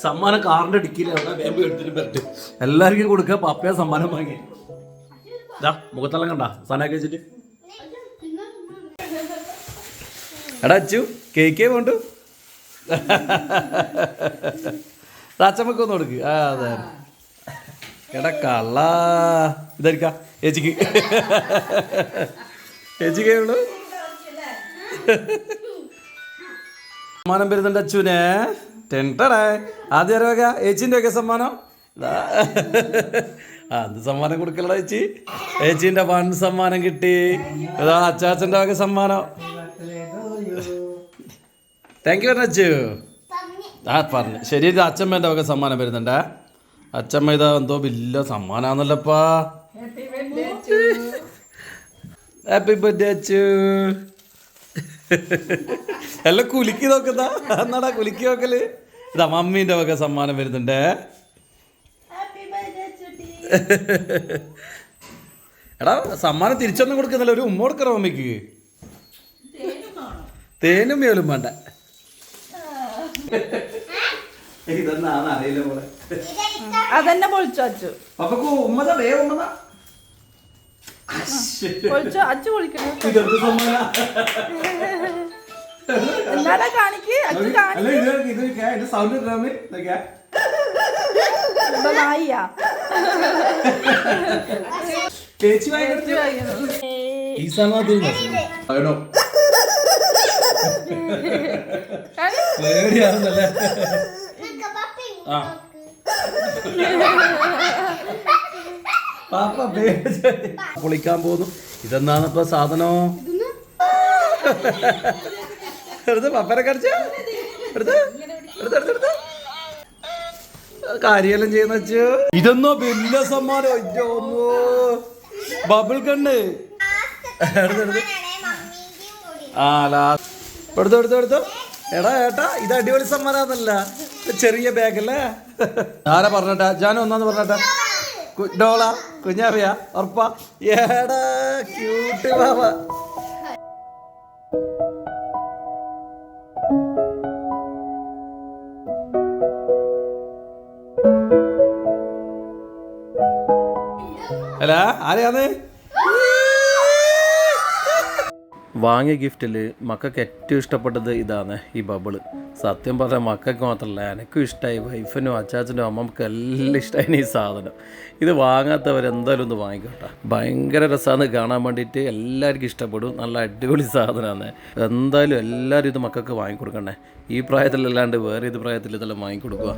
സമ്മാനം കാറിന്റെ ഡിക്കിയിലാണ്, വേമ്പ് എടുത്തിട്ട് പറ്റും. എല്ലാവർക്കും കൊടുക്കുക. പപ്പയ സമ്മാനം വാങ്ങി. ഇതാ മുഖത്തെല്ലാം കണ്ട സാധനമൊക്കെ വെച്ചിട്ട് എടാ അച്ചു കേക്കേ വേണ്ടു അച്ഛമ്മക്ക് ഒന്ന് കൊടുക്ക് ആ അതെ എടാ കള്ള ഇതായിരിക്കാം ചേച്ചിക്ക് ചേച്ചിക്കേ ഉള്ളൂ സമ്മാനം വരുന്നുണ്ട് അച്ചുവിനെ ടെൻറ്റടേ ആദ്യം ആരോ ചേച്ചിൻ്റെ ഒക്കെ സമ്മാനം ആ എന്ത് സമ്മാനം കൊടുക്കലടാ ചേച്ചി ചേച്ചീൻ്റെ വൺ സമ്മാനം കിട്ടി അതാ അച്ചാച്ചൻ്റെ ഒക്കെ സമ്മാനം താങ്ക് യു അച്ചു ആ പറഞ്ഞു ശരി ഇത് അച്ഛമ്മേൻ്റെ ഒക്കെ സമ്മാനം വരുന്നുണ്ടേ അച്ഛമ്മ ഇതാ എന്തോ വലിയ സമ്മാനാന്നല്ലപ്പാ ഹാപ്പി ബർത്ത്ഡേ അച്ചു എല്ലാം കുലുക്കി നോക്കുന്ന എന്നാടാ കുലുക്കി നോക്കല് ഇതാ മമ്മീൻ്റെ ഒക്കെ സമ്മാനം വരുന്നുണ്ടേ എടാ സമ്മാനം തിരിച്ചൊന്നും കൊടുക്കുന്നില്ല ഒരു ഉമ്മ കൊടുക്കറ മമ്മിക്ക് തേനും മേലും വേണ്ട ഇതൊന്നാണ് അറിയില്ല പോലെ അതെന്നെ പൊളിച്ചു അച്ചു പപ്പക്ക് ഉമ്മതാ വേ ഉമ്മതാ പൊളിച്ചു അച്ചു പൊളിക്കണേ എന്നാടാ കാണിക്ക് അച്ചു കാണിക്ക് സൗണ്ട് നായിയാ ചേച്ചി ഈ സാധനം പേടിയാണെന്നല്ലേ ആ പാപ്പ പൊളിക്കാൻ പോകുന്നു ഇതെന്താണിപ്പോ സാധനോ എടുത്ത് പപ്പനെ കടിച്ച എടുത്ത് കാര്യമെല്ലാം ചെയ്യുന്ന വെച്ചു ഇതൊന്നോ വലിയ സമ്മാനം ബബിൾ കണ്ണ് ആ ലാസ്റ്റ് എടുത്തോ എടാ ഏട്ടാ ഇത് അടിപൊളി സമ്മാനമല്ല ചെറിയ ബാഗല്ലേ ആരാ പറഞ്ഞട്ടാ ജാനു ഒന്നാന്ന് പറഞ്ഞട്ടാ ഡോള കുഞ്ഞാറിയാ ഉറപ്പാ ഏടാ ക്യൂട്ട് ബാബ അല്ല ആരെയാന്ന് വാങ്ങിയ ഗിഫ്റ്റിൽ മക്കൾക്ക് ഏറ്റവും ഇഷ്ടപ്പെട്ടത് ഇതാണ് ഈ ബബിള്. സത്യം പറഞ്ഞാൽ മക്കൾക്ക് മാത്രമല്ല എനിക്കും ഇഷ്ടമായി, വൈഫിനും അച്ചാച്ചനും അമ്മമ്മക്കും എല്ലാം ഇഷ്ടമായി ഈ സാധനം. ഇത് വാങ്ങാത്തവരെന്തായാലും ഒന്ന് വാങ്ങിക്കോട്ടെ, ഭയങ്കര രസമാണ് കാണാൻ വേണ്ടിയിട്ട്, എല്ലാവർക്കും ഇഷ്ടപ്പെടും, നല്ല അടിപൊളി സാധനമാണ്. എന്തായാലും എല്ലാവരും ഇത് മക്കൾക്ക് വാങ്ങിക്കൊടുക്കണേ, ഈ പ്രായത്തിലല്ലാണ്ട് വേറെ ഏത് പ്രായത്തിൽ ഇതെല്ലാം വാങ്ങിക്കൊടുക്കുക.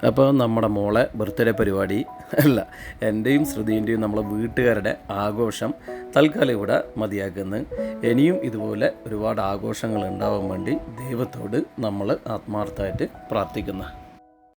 അപ്പോൾ നമ്മുടെ മോളെ ബർത്ത്ഡേ പരിപാടി അല്ല, എൻ്റെയും ശ്രുതിൻ്റെയും നമ്മളെ വീട്ടുകാരുടെ ആഘോഷം തൽക്കാലം ഇവിടെ മതിയാക്കുന്നു. ഇനിയും ഇതുപോലെ ഒരുപാട് ആഘോഷങ്ങൾ ഉണ്ടാവാൻ വേണ്ടി ദൈവത്തോട് നമ്മൾ ആത്മാർത്ഥമായിട്ട് പ്രാർത്ഥിക്കുന്നു.